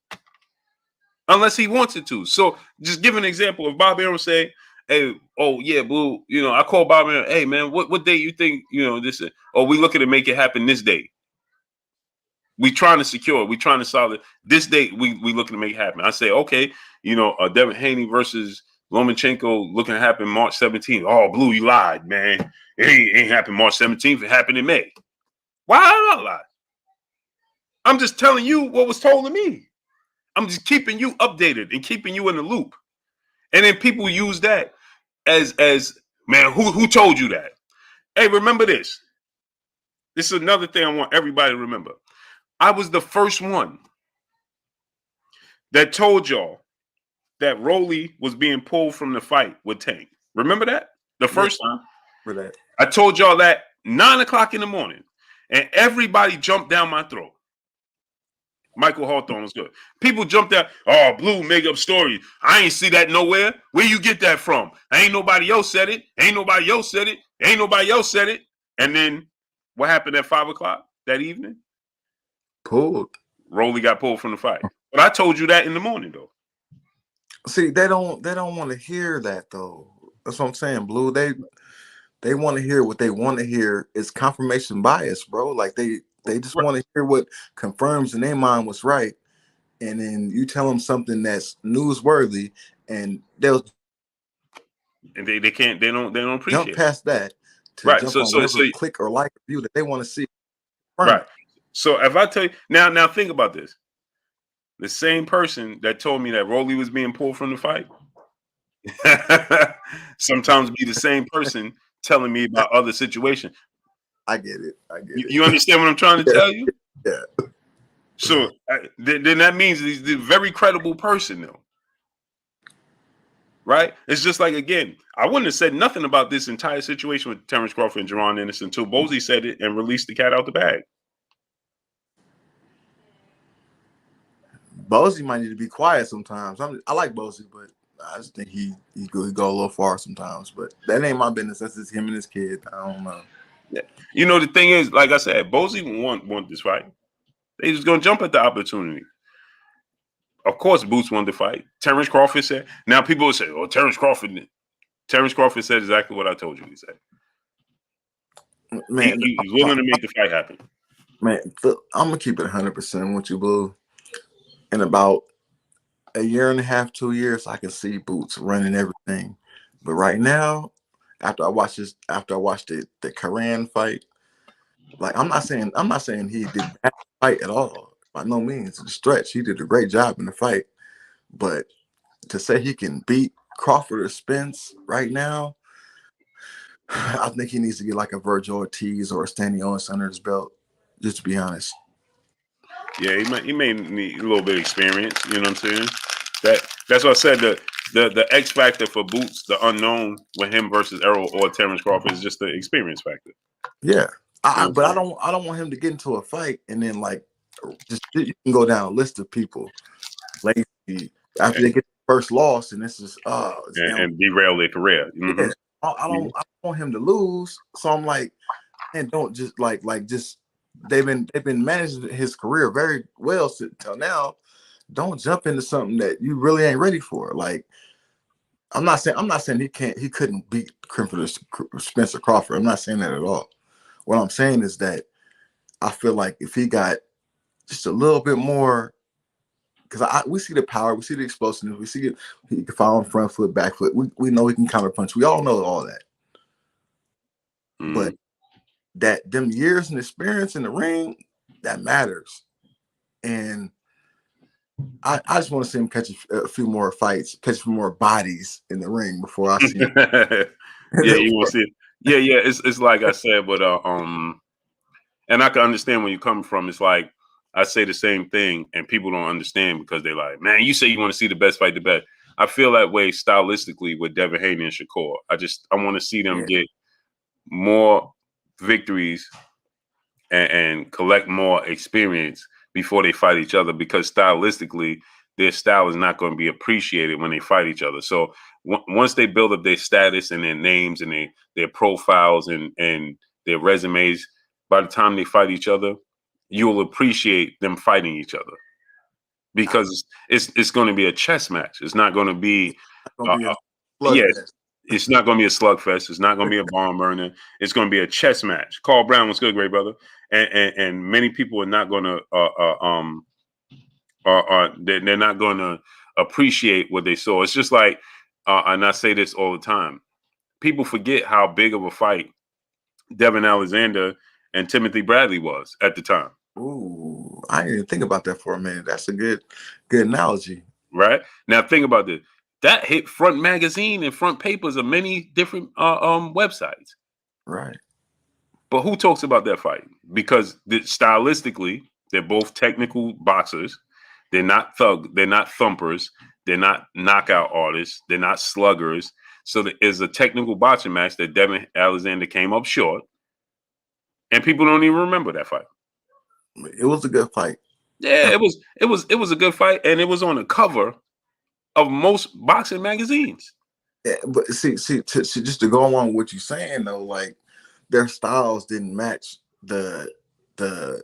unless he wants it to. So just give an example. If Bob Arum say, "Hey, oh yeah, Blue, I call Bob Arum, hey man, what day you think, this is? Oh, we looking to make it happen this day. We trying to secure it. We trying to solve it. This date, we looking to make it happen." I say, okay, Devin Haney versus Lomachenko looking to happen March 17th. Oh, Blue, you lied, man. It ain't happened March 17th. It happened in May. Why I not lie? I'm just telling you what was told to me. I'm just keeping you updated and keeping you in the loop. And then people use that as man, who told you that? Hey, remember this. This is another thing I want everybody to remember. I was the first one that told y'all that Rolly was being pulled from the fight with Tank. Remember that? The first time? For that. I told y'all that 9 o'clock in the morning, and everybody jumped down my throat. Michael Hawthorne was good. People jumped out. Oh, Blue, make up stories. I ain't see that nowhere. Where you get that from? Ain't nobody else said it. Ain't nobody else said it. Ain't nobody else said it. And then what happened at 5 o'clock that evening? Pulled. Rolly got pulled from the fight. But I told you that in the morning, though. See, they don't want to hear that though. That's what I'm saying, Blue. They want to hear what they want to hear. It's confirmation bias, bro. Like they just want to hear what confirms in their mind what's right. And then you tell them something that's newsworthy and they'll they don't appreciate jump past that to right. jump So on whatever click or like view that they want to see. Right. So if I tell you now think about this. The same person that told me that Rolly was being pulled from the fight sometimes be the same person telling me about other situations. I get it. You understand what I'm trying to tell you? Yeah. So then that means he's a very credible person, though. Right? It's just like, again, I wouldn't have said nothing about this entire situation with Terence Crawford and Jaron Ennis until Bozy said it and released the cat out the bag. Bosey might need to be quiet sometimes. I like Bosey, but I just think he go a little far sometimes. But that ain't my business. That's just him and his kid. I don't know. Yeah. You know, the thing is, like I said, Bosey want this fight. They just gonna jump at the opportunity. Of course, Boots wanted to fight. Terence Crawford said. Now people will say, "Oh, Terence Crawford." Terence Crawford said exactly what I told you. He said, Man, he's willing to make the fight happen. man, I'm gonna keep it 100% with you, Boo. In about a year and a half, 2 years, I can see Boots running everything. But right now, after I watched the Karan fight, like I'm not saying he did bad fight at all. By no means, it's a stretch. He did a great job in the fight. But to say he can beat Crawford or Spence right now, I think he needs to get like a Virgil Ortiz or a Stanley Owens under his belt. Just to be honest. Yeah, he may need a little bit of experience. You know what I'm saying? That's what I said. The X factor for Boots, the unknown with him versus Errol or Terence Crawford is just the experience factor. Yeah, but I don't want him to get into a fight and then like just you can go down a list of people lazy after they get the first loss and this is and derail their career. Mm-hmm. Yeah, I don't want him to lose. So I'm like, and don't just like just they've been managing his career very well till now. Don't jump into something that you really ain't ready for. Like I'm not saying he couldn't beat Spencer Crawford. I'm not saying that at all. What I'm saying is that I feel like if he got just a little bit more, because we see the power, we see the explosiveness, we see it. He can follow on front foot, back foot. We know he can counter punch. We all know all that. But that them years and experience in the ring, that matters. And I just want to see him catch a few more fights, catch a few more bodies in the ring before I see him. Yeah, you will see it. Yeah. It's like I said, but and I can understand where you're coming from. It's like I say the same thing, and people don't understand because they're like, "Man, you say you want to see the best fight the best." I feel that way stylistically with Devin Haney and Shakur. I want to see them get more victories and collect more experience before they fight each other, because stylistically their style is not going to be appreciated when they fight each other. So once they build up their status and their names and their profiles and their resumes, by the time they fight each other, you'll appreciate them fighting each other, because it's going to be a chess match. It's not going to be it's not going to be a slugfest. It's not going to be a barn burner. It's going to be a chess match. Carl Brown was good, great brother. And many people are not going to they're not going to appreciate what they saw. It's just like, and I say this all the time, people forget how big of a fight Devin Alexander and Timothy Bradley was at the time. Ooh, I didn't even think about that for a minute. That's a good analogy. Right now, think about this. That hit front magazine and front papers of many different websites. Right. But who talks about that fight? Because stylistically, they're both technical boxers. They're not they're not thumpers. They're not knockout artists. They're not sluggers. So there is a technical boxing match that Devin Alexander came up short. And people don't even remember that fight. It was a good fight. Yeah, it was a good fight, and it was on the cover of most boxing magazines. Yeah, but see, just to go along with what you're saying though, like their styles didn't match the it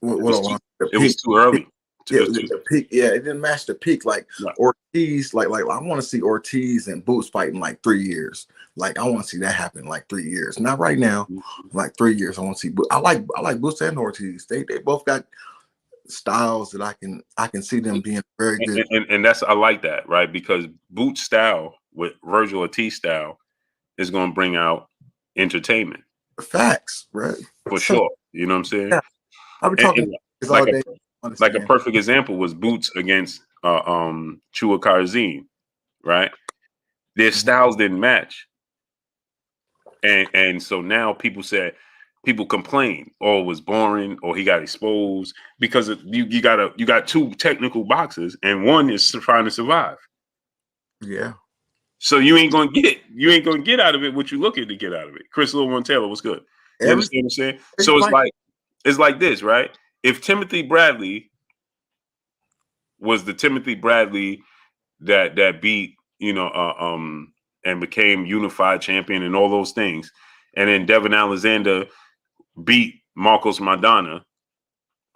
was too early. The peak, it didn't match the peak. Like Ortiz, like I want to see Ortiz and Boots fight in like 3 years. Like I want to see that happen in like 3 years. Not right now, like 3 years. I want to see. I like Boots and Ortiz. They both got styles that I can see them being very good. And that's, I like that, right? Because Boots style with Virgil Ortiz style is going to bring out entertainment. Facts, right? For sure. You know what I'm saying? Yeah. I'll be talking like a perfect example was Boots against Chua Karzim, right? Their styles didn't match. And so now people complain, oh, it was boring, or he got exposed, because you got two technical boxers and one is trying to survive. Yeah. So you ain't gonna get out of it what you looking to get out of it. Chris Little Taylor was good. You understand what I'm saying? So it's like this, right? If Timothy Bradley was the Timothy Bradley that beat, and became unified champion and all those things. And then Devin Alexander beat Marcos Maidana,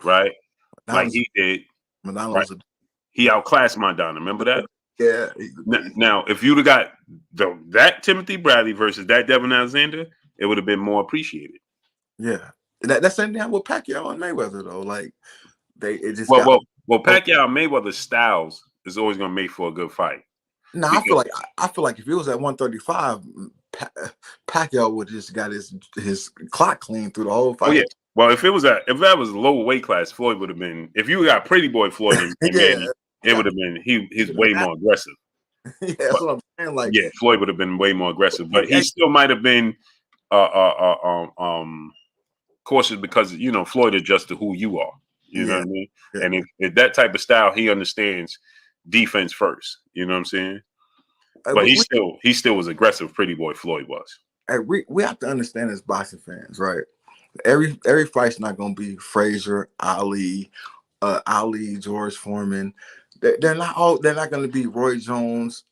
right? Like he did. Madonna Right. was He outclassed Maidana. Remember that? yeah. Now, if you'd have got that Timothy Bradley versus that Devin Alexander, it would have been more appreciated. Yeah. That same thing with Pacquiao and Mayweather though. Like it just Well, Pacquiao and Mayweather styles is always going to make for a good fight. No, I feel like if it was at 135, Pacquiao would just got his clock clean through the whole fight. Oh yeah. Well, if that was a lower weight class, Floyd would have been. If you got Pretty Boy Floyd and Manny, it would have been. He's way more aggressive. Yeah, that's what I'm saying. Like, yeah, Floyd would have been way more aggressive, but he still might have been cautious because Floyd adjusts to who you are. You know what I mean? Yeah. And if that type of style, he understands defense first. You know what I'm saying? But he still was aggressive. Pretty Boy Floyd was. We have to understand as boxing fans, right? Every fight's not going to be Frazier, Ali, George Foreman. They're not going to be Roy Jones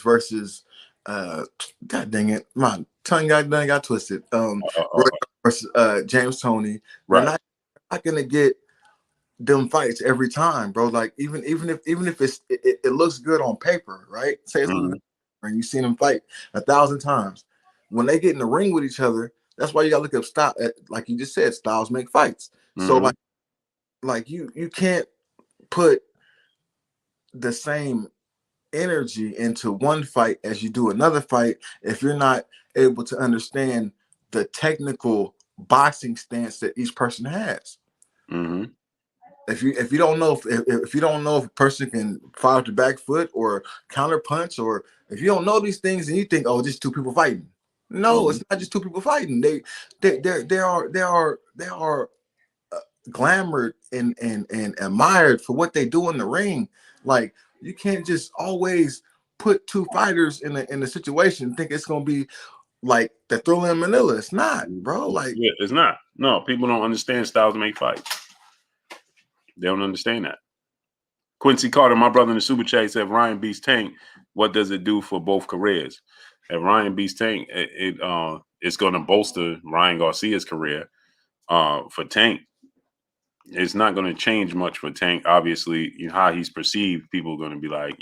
versus God dang it, my tongue got twisted. Roy versus James Toney. Right. They're not going to get them fights every time, bro. Like even if it looks good on paper, right? Say it's and you've seen them fight 1,000 times. When they get in the ring with each other, that's why you gotta look up style. Like you just said, styles make fights. So like you can't put the same energy into one fight as you do another fight if you're not able to understand the technical boxing stance that each person has. If you don't know if you don't know if a person can fire with the back foot or counter punch, or if you don't know these things and you think, oh, just two people fighting. No, it's not just two people fighting. They are glamored and admired for what they do in the ring. Like you can't just always put two fighters in a situation and think it's gonna be like the Thriller in Manila. It's not, bro. Like it's not. No, people don't understand styles make fights. They don't understand that. Quincy Carter, my brother in the super chat, said, Ryan beats Tank. What does it do for both careers? If Ryan beats Tank, it's going to bolster Ryan Garcia's career. For Tank, it's not going to change much for Tank. Obviously, how he's perceived, people are going to be like,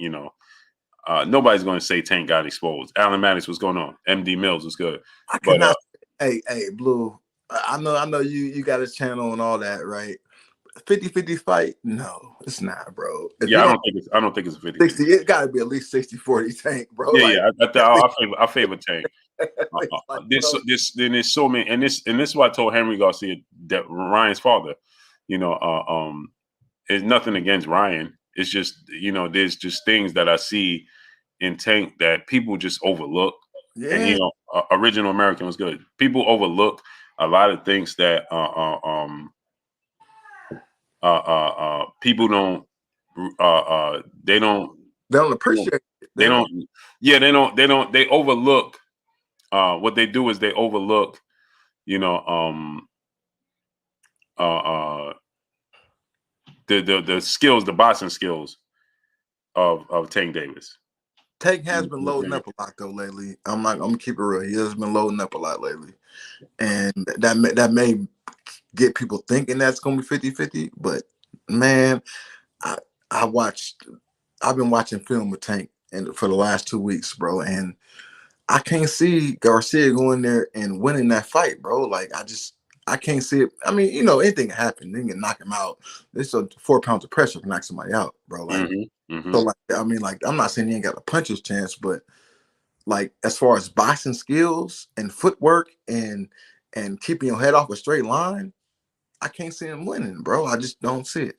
nobody's going to say Tank got exposed. Alan Maddox, what's going on? MD Mills was good. I cannot. Hey, Blue. I know you got a channel and all that, right? 50-50 fight? No, it's not, bro. I don't think it's a 50. 60. It got to be at least 60-40 Tank, bro. Yeah, I favor Tank. There's so many, and this is why I told Henry Garcia, that Ryan's father, it's nothing against Ryan. It's just there's just things that I see in Tank that people just overlook. Yeah. And Original American was good. People overlook a lot of things that people don't they don't appreciate it. They overlook what they do is they overlook the skills, the boxing skills of Tank Davis. Tank has been loading up a lot though lately. I'm gonna keep it real. He has been loading up a lot lately, and that may get people thinking that's gonna be 50-50. But man, I've been watching film with Tank for the last 2 weeks, bro, and I can't see Garcia going there and winning that fight, bro. Like I can't see it. I mean, anything can happen. They can knock him out. It's 4 pounds of pressure can knock somebody out, bro. Like, so like, I mean, like, I'm not saying he ain't got a puncher's chance, but like, as far as boxing skills and footwork and keeping your head off a straight line, I can't see him winning, bro. I just don't see it.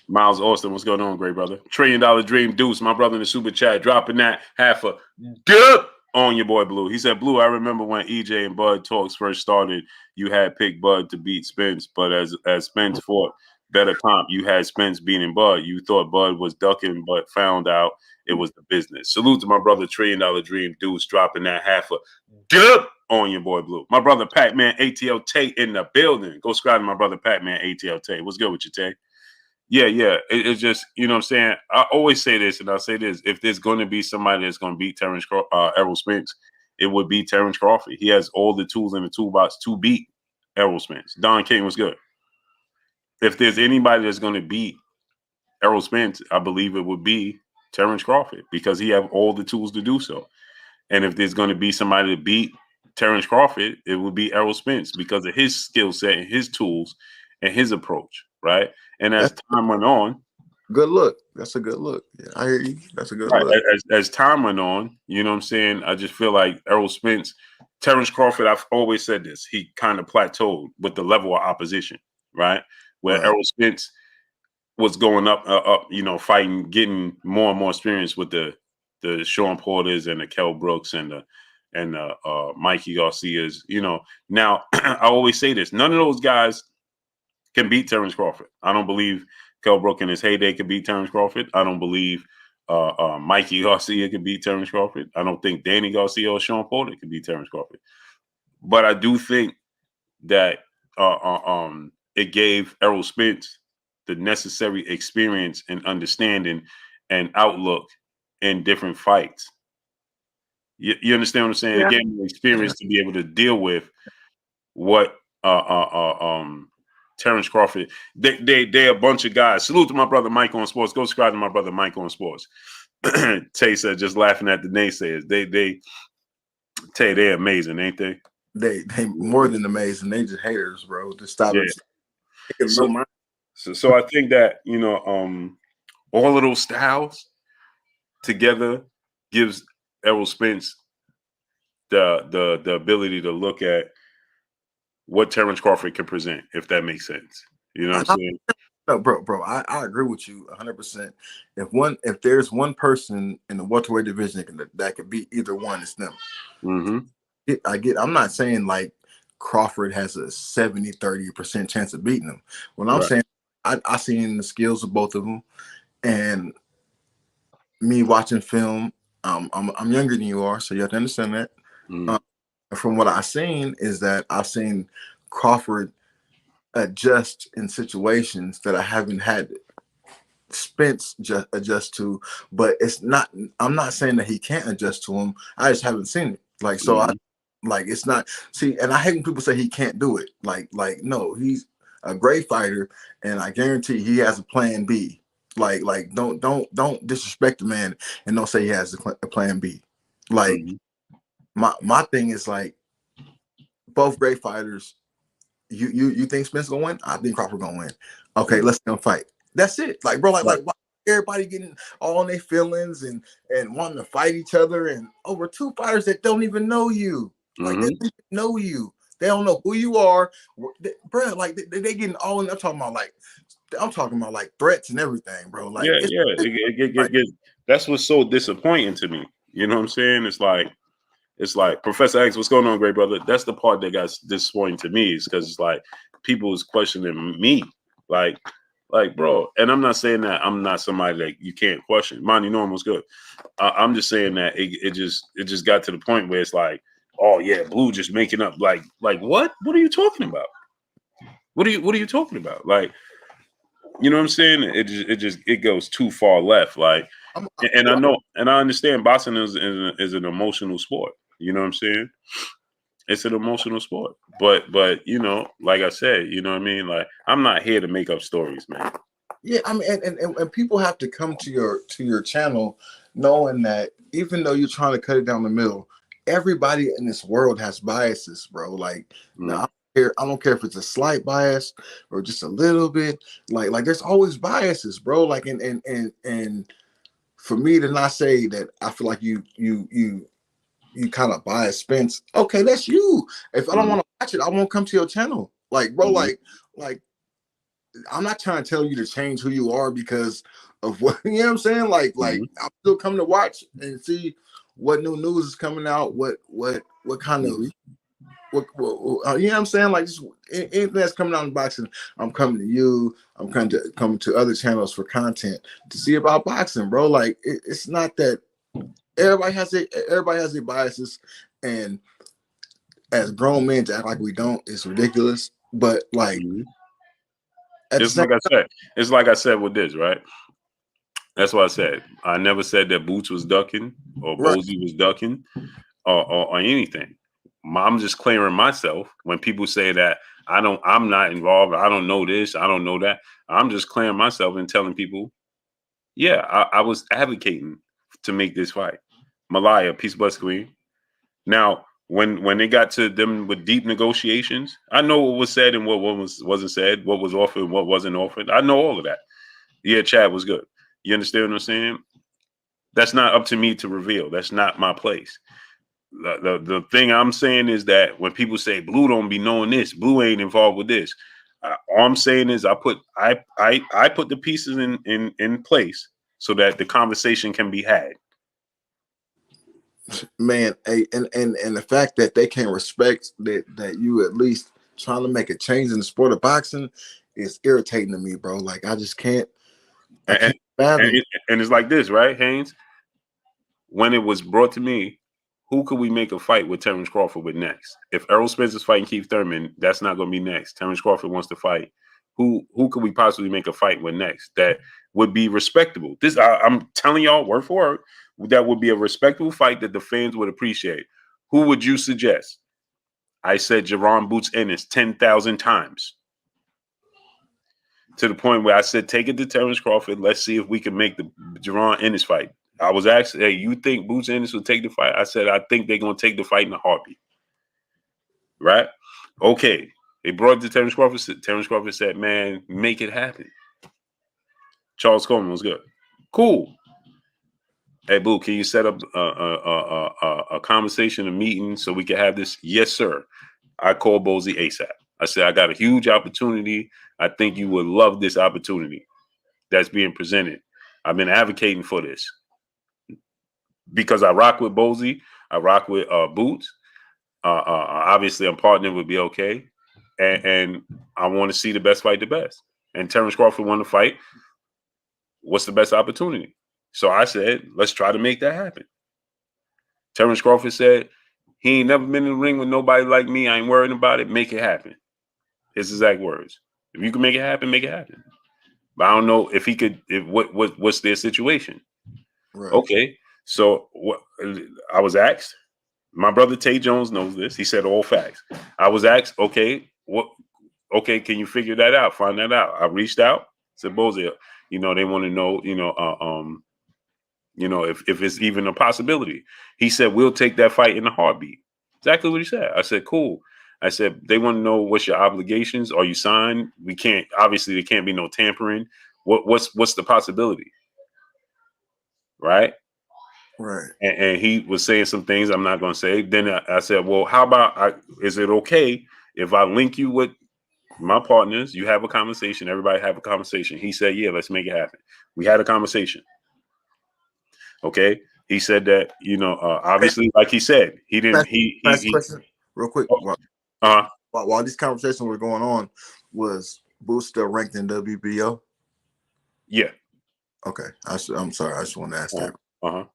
Miles Austin, what's going on, great brother? $1 Trillion Dream Deuce, my brother in the super chat, dropping that half a dip on your boy Blue. He said, Blue, I remember when EJ and Bud talks first started, you had picked Bud to beat Spence, but as Spence fought better comp, you had Spence beating Bud. You thought Bud was ducking, but found out it was the business. Salute to my brother $1 Trillion Dream Deuce, dropping that half a dip on your boy Blue. My brother Pac-Man ATL Tay in the building. Go subscribe to my brother Pac-Man ATL Tay. What's good with you, Tay? Yeah. It's just, you know what I'm saying? I always say this, and I'll say this. If there's going to be somebody that's going to beat Errol Spence, it would be Terence Crawford. He has all the tools in the toolbox to beat Errol Spence. Don King was good. If there's anybody that's going to beat Errol Spence, I believe it would be Terence Crawford because he have all the tools to do so. And if there's going to be somebody to beat Terence Crawford, it would be Errol Spence because of his skill set and his tools and his approach, right? And as time went on, good look. That's a good look. Yeah, I hear you. That's a good right, look. as time went on, you know what I'm saying? I just feel like Errol Spence, Terence Crawford, I've always said this, he kind of plateaued with the level of opposition, right? Where Errol Spence was going up, you know, fighting, getting more and more experience with the Sean Porters and the Kell Brooks and the Mikey Garcias. You know, now I always say this: none of those guys can beat Terence Crawford. I don't believe Kell Brook in his heyday could beat Terence Crawford. I don't believe Mikey Garcia could beat Terence Crawford. I don't think Danny Garcia or Sean Porter could beat Terence Crawford. But I do think that it gave Errol Spence the necessary experience and understanding and outlook in different fights. You understand what I'm saying? Yeah. It gave me experience to be able to deal with what Terence Crawford. They're a bunch of guys. Salute to my brother Mike on Sports. Go subscribe to my brother Mike on Sports. Tay said, just laughing at the naysayers. They're amazing, ain't they? They more than amazing. They just haters, bro. Just stop it. So I think that, you know, all of those styles together gives Errol Spence the ability to look at what Terence Crawford can present, if that makes sense. You know what I'm saying? No, bro, I agree with you 100%. If there's one person in the welterweight division that could beat either one, it's them. Mm-hmm. I'm not saying like Crawford has a 70-30% chance of beating him. What I'm saying, I seen the skills of both of them, and me watching film. I'm younger than you are, so you have to understand that. From what I've seen is that I've seen Crawford adjust in situations that I haven't had Spence adjust to, but it's not. I'm not saying that he can't adjust to him. I just haven't seen it. Like so, it's not. See, and I hate when people say he can't do it. Like no, he's a great fighter, and I guarantee he has a plan B. Like don't disrespect the man and don't say he has a plan B. Like my thing is like both great fighters. You think Spence gonna win? I think Crawford gonna win. Okay, let's go fight. That's it. Like, bro, like everybody getting all in their feelings and wanting to fight each other and over two fighters that don't even know you. Like they don't even know you. They don't know who you are, bro. Like they getting all in. I'm talking about like threats and everything, bro. Like that's what's so disappointing to me. You know what I'm saying? It's like Professor X, what's going on, great brother? That's the part that got disappointing to me, is because it's like people is questioning me, like, bro. And I'm not saying that I'm not somebody that you can't question. Monty Norm was good. I'm just saying that it just got to the point where it's like, oh yeah, Blue just making up. Like what? What are you talking about? What are you talking about? Like, you know what I'm saying? It goes too far left. Like, and I know and I understand boxing is an emotional sport. You know what I'm saying? It's an emotional sport. But you know, like I said, you know what I mean? Like, I'm not here to make up stories, man. Yeah, I mean, and people have to come to your channel knowing that even though you're trying to cut it down the middle, everybody in this world has biases, bro. Like, now, I don't care if it's a slight bias or just a little bit. Like there's always biases, bro. Like, and for me to not say that I feel like you kind of bias Spence, okay, that's you. If I don't want to watch it, I won't come to your channel. Like, bro, like I'm not trying to tell you to change who you are because of what, you know what I'm saying? Like I'm still coming to watch and see what new news is coming out, what kind of what you know what I'm saying? Like, just anything that's coming out in boxing, I'm coming to you. I'm coming to other channels for content to see about boxing, bro. Like, it's not that everybody has their biases, and as grown men to act like we don't is ridiculous. But like at the It's same like I said. It's like I said with this, right? That's what I said. I never said that Boots was ducking or right, Bozy was ducking or anything. I'm just clearing myself when people say that I'm not involved. I don't know this. I don't know that. I'm just clearing myself and telling people, yeah, I was advocating to make this fight. Malaya, peace, bless queen. Now, when they got to them with deep negotiations, I know what was said and what wasn't said, what was offered and what wasn't offered. I know all of that. Yeah, Chad was good. You understand what I'm saying? That's not up to me to reveal. That's not my place. The thing I'm saying is that when people say Blue don't be knowing this, Blue ain't involved with this. All I'm saying is I put the pieces in place so that the conversation can be had. man. And the fact that they can't respect that you at least trying to make a change in the sport of boxing is irritating to me, bro. Like I just can't. I And, can't fathom. and it's like this, right, Haynes? When it was brought to me, who could we make a fight with Terence Crawford with next? If Errol Spence is fighting Keith Thurman, that's not going to be next. Terence Crawford wants to fight. Who could we possibly make a fight with next that would be respectable? This I'm telling y'all word for word, that would be a respectable fight that the fans would appreciate. Who would you suggest? I said Jaron Boots Ennis 10,000 times. To the point where I said, take it to Terence Crawford. Let's see if we can make the Jaron Ennis fight. I was asked, hey, you think Boots Ennis will take the fight? I said, I think they're going to take the fight in a heartbeat. Right? Okay. They brought it to Terence Crawford. Terence Crawford said, man, make it happen. Charles Coleman was good. Cool. Hey, Boo, can you set up a conversation, a meeting so we can have this? Yes, sir. I called Bozy ASAP. I said, I got a huge opportunity. I think you would love this opportunity that's being presented. I've been advocating for this because I rock with Bozy. I rock with Boots. Obviously, I'm partnering with BLK, and I want to see the best fight the best. And Terence Crawford won the fight. What's the best opportunity? So I said, let's try to make that happen. Terence Crawford said, he ain't never been in the ring with nobody like me. I ain't worrying about it. Make it happen. His exact words. If you can make it happen, make it happen. But I don't know if he could. What's their situation? Right. Okay, so what I was asked. My brother Tay Jones knows this. He said all facts. I was asked, okay, what? Okay, can you figure that out? Find that out. I reached out. Said, Bozy, they want to know, if it's even a possibility. He said, we'll take that fight in a heartbeat. Exactly what he said. I said, cool. I said, they want to know what's your obligations. Are you signed? We can't, obviously there can't be no tampering. What's the possibility? Right? Right. And he was saying some things I'm not going to say. Then I said, well, how about, is it okay if I link you with my partners? You have a conversation. Everybody have a conversation. He said, yeah, let's make it happen. We had a conversation. Okay. He said that, obviously, like he said, he didn't, Last question, real quick. While these conversations were going on, was Boots still ranked in WBO? Yeah. Okay. I'm sorry. I just want to ask that.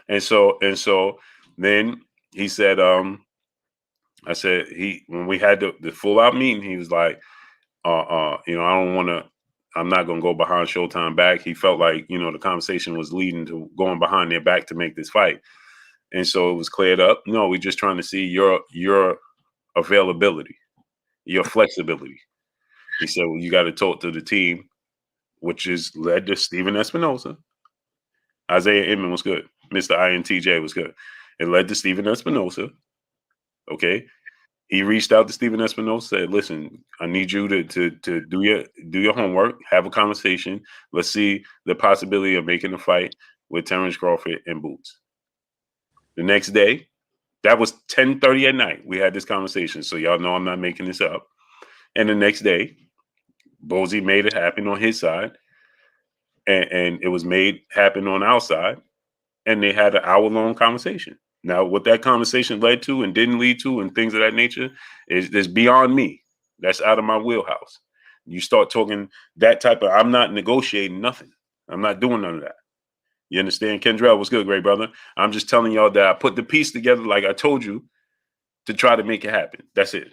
And so then he said, I said, when we had the full out meeting, he was like, I don't want to, I'm not going to go behind Showtime back. He felt like, the conversation was leading to going behind their back to make this fight. And so it was cleared up. No, we're just trying to see your availability, your flexibility. He said, well, you got to talk to the team, which is led to Steven Espinosa. Isaiah Inman was good. Mr. INTJ was good. It led to Steven Espinosa. Okay. He reached out to Steven Espinosa, said, listen, I need you to do your homework, have a conversation. Let's see the possibility of making a fight with Terence Crawford and Boots. The next day, that was 10:30 at night. We had this conversation. So y'all know I'm not making this up. And the next day, Bozy made it happen on his side. And it was made happen on our side. And they had an hour-long conversation. Now, what that conversation led to and didn't lead to and things of that nature is beyond me. That's out of my wheelhouse. You start talking that type of, I'm not negotiating nothing. I'm not doing none of that. You understand? Kendrell, what's good, great brother? I'm just telling y'all that I put the piece together like I told you. to try to make it happen. That's it.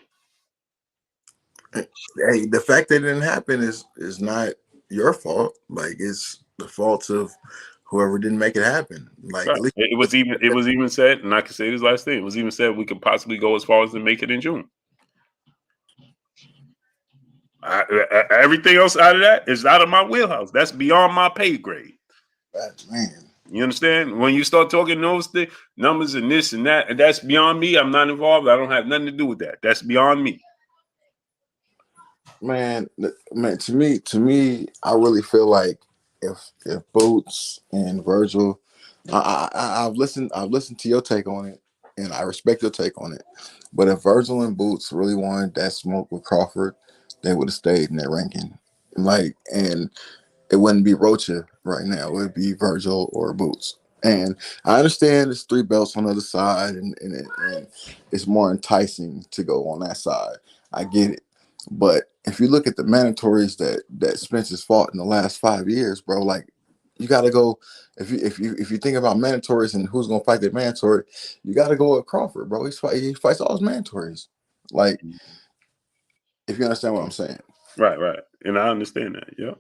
Hey, the fact that it didn't happen is not your fault. Like, it's the fault of whoever didn't make it happen. Like, Right. at least It was even said, and I can say this last thing. It was even said we could possibly go as far as to make it in June. Everything else out of that is out of my wheelhouse. That's beyond my pay grade. man. You understand? When you start talking those numbers and this and that, and that's beyond me. I'm not involved. I don't have nothing to do with that. That's beyond me. Man, to me, I really feel like if Boots and Virgil, I've listened to your take on it, and I respect your take on it. But if Virgil and Boots really wanted that smoke with Crawford, they would have stayed in that ranking. Like, and it wouldn't be Rocha right now. It would be Virgil or Boots. And I understand there's 3 belts on the other side, and it's more enticing to go on that side. I get it. But if you look at the mandatories that Spence has fought in the last 5 years, bro, like, you got to go. If you think about mandatories and who's gonna fight the mandatory, you got to go with Crawford, bro. He fights all his mandatories. Like, if you understand what I'm saying. Right. And I understand that. Yeah.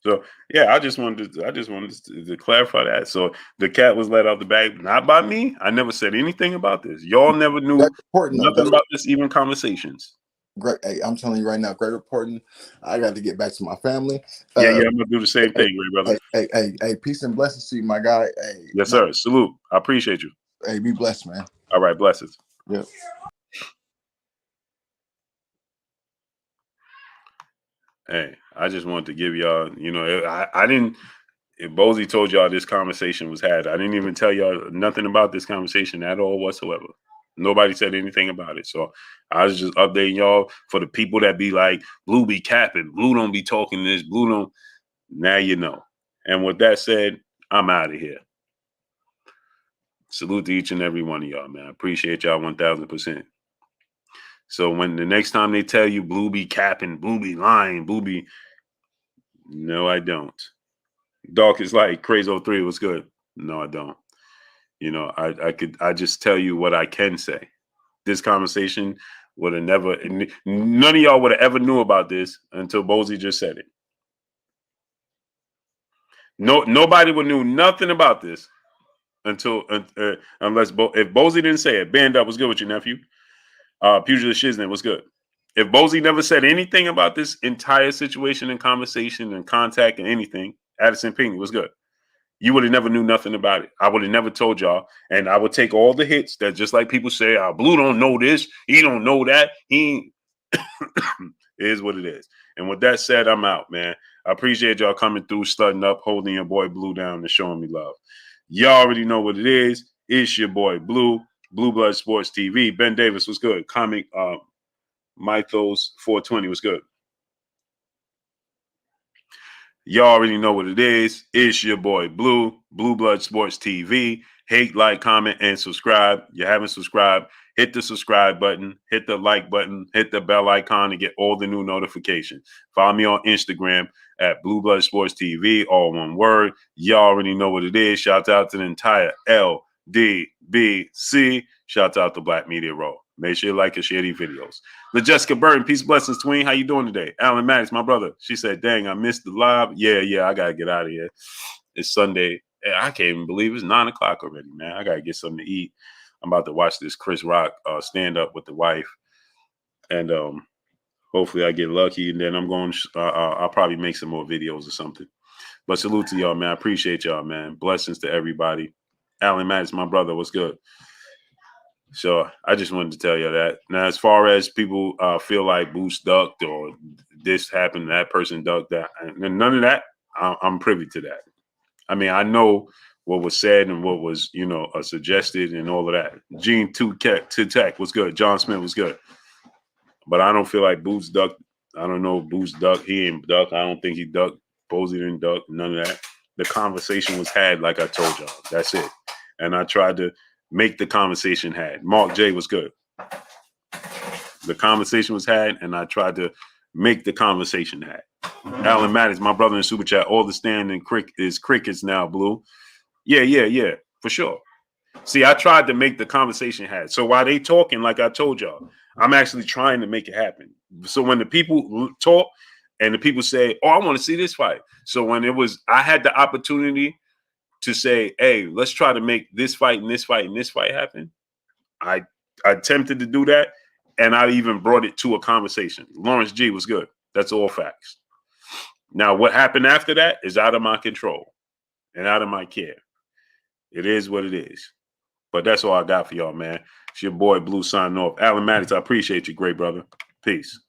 So yeah, I just wanted to clarify that. So the cat was let out the bag, not by me. I never said anything about this. Y'all never knew Great reporting, though. nothing about this, even conversations. Great. Hey, I'm telling you right now, great reporting. I got to get back to my family. Yeah, I'm gonna do the same thing, great brother. Hey, peace and blessings to you, my guy. Hey, Yes, sir. Salute. I appreciate you. Hey, be blessed, man. All right, blessings. Yep. Hey, I just wanted to give y'all, I didn't. If Bozy told y'all this conversation was had, I didn't even tell y'all nothing about this conversation at all whatsoever. Nobody said anything about it. So I was just updating y'all for the people that be like, Blue be capping, Blue don't be talking this, Blue don't. Now you know. And with that said, I'm out of here. Salute to each and every one of y'all, man. I appreciate y'all 1000%. So when the next time they tell you Blue be capping, Blue be lying, Blue be, no, I don't. Dark is like Crazy 03 was good. No, I don't. I just tell you what I can say. This conversation would have never, none of y'all would have ever knew about this until Bozy just said it. Nobody would knew nothing about this until unless if Bozy didn't say it. Band up, was good with you, nephew. Pugilist Shiznit was good. If Bozy never said anything about this entire situation and conversation and contact and anything, Addison Pinckney was good. You would have never knew nothing about it. I would have never told y'all. And I would take all the hits that, just like people say, Blue don't know this, he don't know that. He is what it is. And with that said, I'm out, man. I appreciate y'all coming through, studying up, holding your boy Blue down and showing me love. Y'all already know what it is. It's your boy Blue, Blue Blood Sports TV. Ben Davis was good. Comic Mythos 420 was good. Y'all already know what it is. It's your boy Blue, Blue Blood Sports TV. Hate, like, comment, and subscribe. You haven't subscribed, hit the subscribe button, hit the like button, hit the bell icon to get all the new notifications. Follow me on Instagram at Blue Blood Sports TV, all one word. Y'all already know what it is. Shout out to the entire LDBC. Shout out to Black Media Row. Make sure you like and share these videos. LaJessica Burton, peace, blessings, tween. How you doing today? Alan Maddox, my brother. She said, dang, I missed the live. Yeah, I got to get out of here. It's Sunday. I can't even believe it's 9 o'clock already, man. I got to get something to eat. I'm about to watch this Chris Rock stand-up with the wife. And hopefully I get lucky. And then I'm going I'll probably make some more videos or something. But salute to y'all, man. I appreciate y'all, man. Blessings to everybody. Alan Maddox, my brother. What's good? So I just wanted to tell you that. Now, as far as people feel like Boost ducked or this happened, that person ducked, that, none of that, I'm privy to that. I mean, I know what was said and what was, suggested and all of that. Gene Tech was good. John Smith was good. But I don't feel like Boost ducked. I don't know if Boost ducked. He ain't ducked. I don't think he ducked. Bozy didn't duck. None of that. The conversation was had like I told y'all. That's it. And I tried to make the conversation had. Mark J was good. The conversation was had, and I tried to make the conversation had. Alan Maddox, my brother in Super Chat, all the standing is crickets now, Blue. Yeah, for sure. See, I tried to make the conversation happen. So while they talking, like I told y'all, I'm actually trying to make it happen. So when the people talk and the people say, "Oh, I want to see this fight," so when I had the opportunity to say, "Hey, let's try to make this fight and this fight and this fight happen." I attempted to do that, and I even brought it to a conversation. Lawrence G was good. That's all facts. Now, what happened after that is out of my control and out of my care. It is what it is. But that's all I got for y'all, man. It's your boy Blue signing off. Alan Maddox, I appreciate you, great brother. Peace.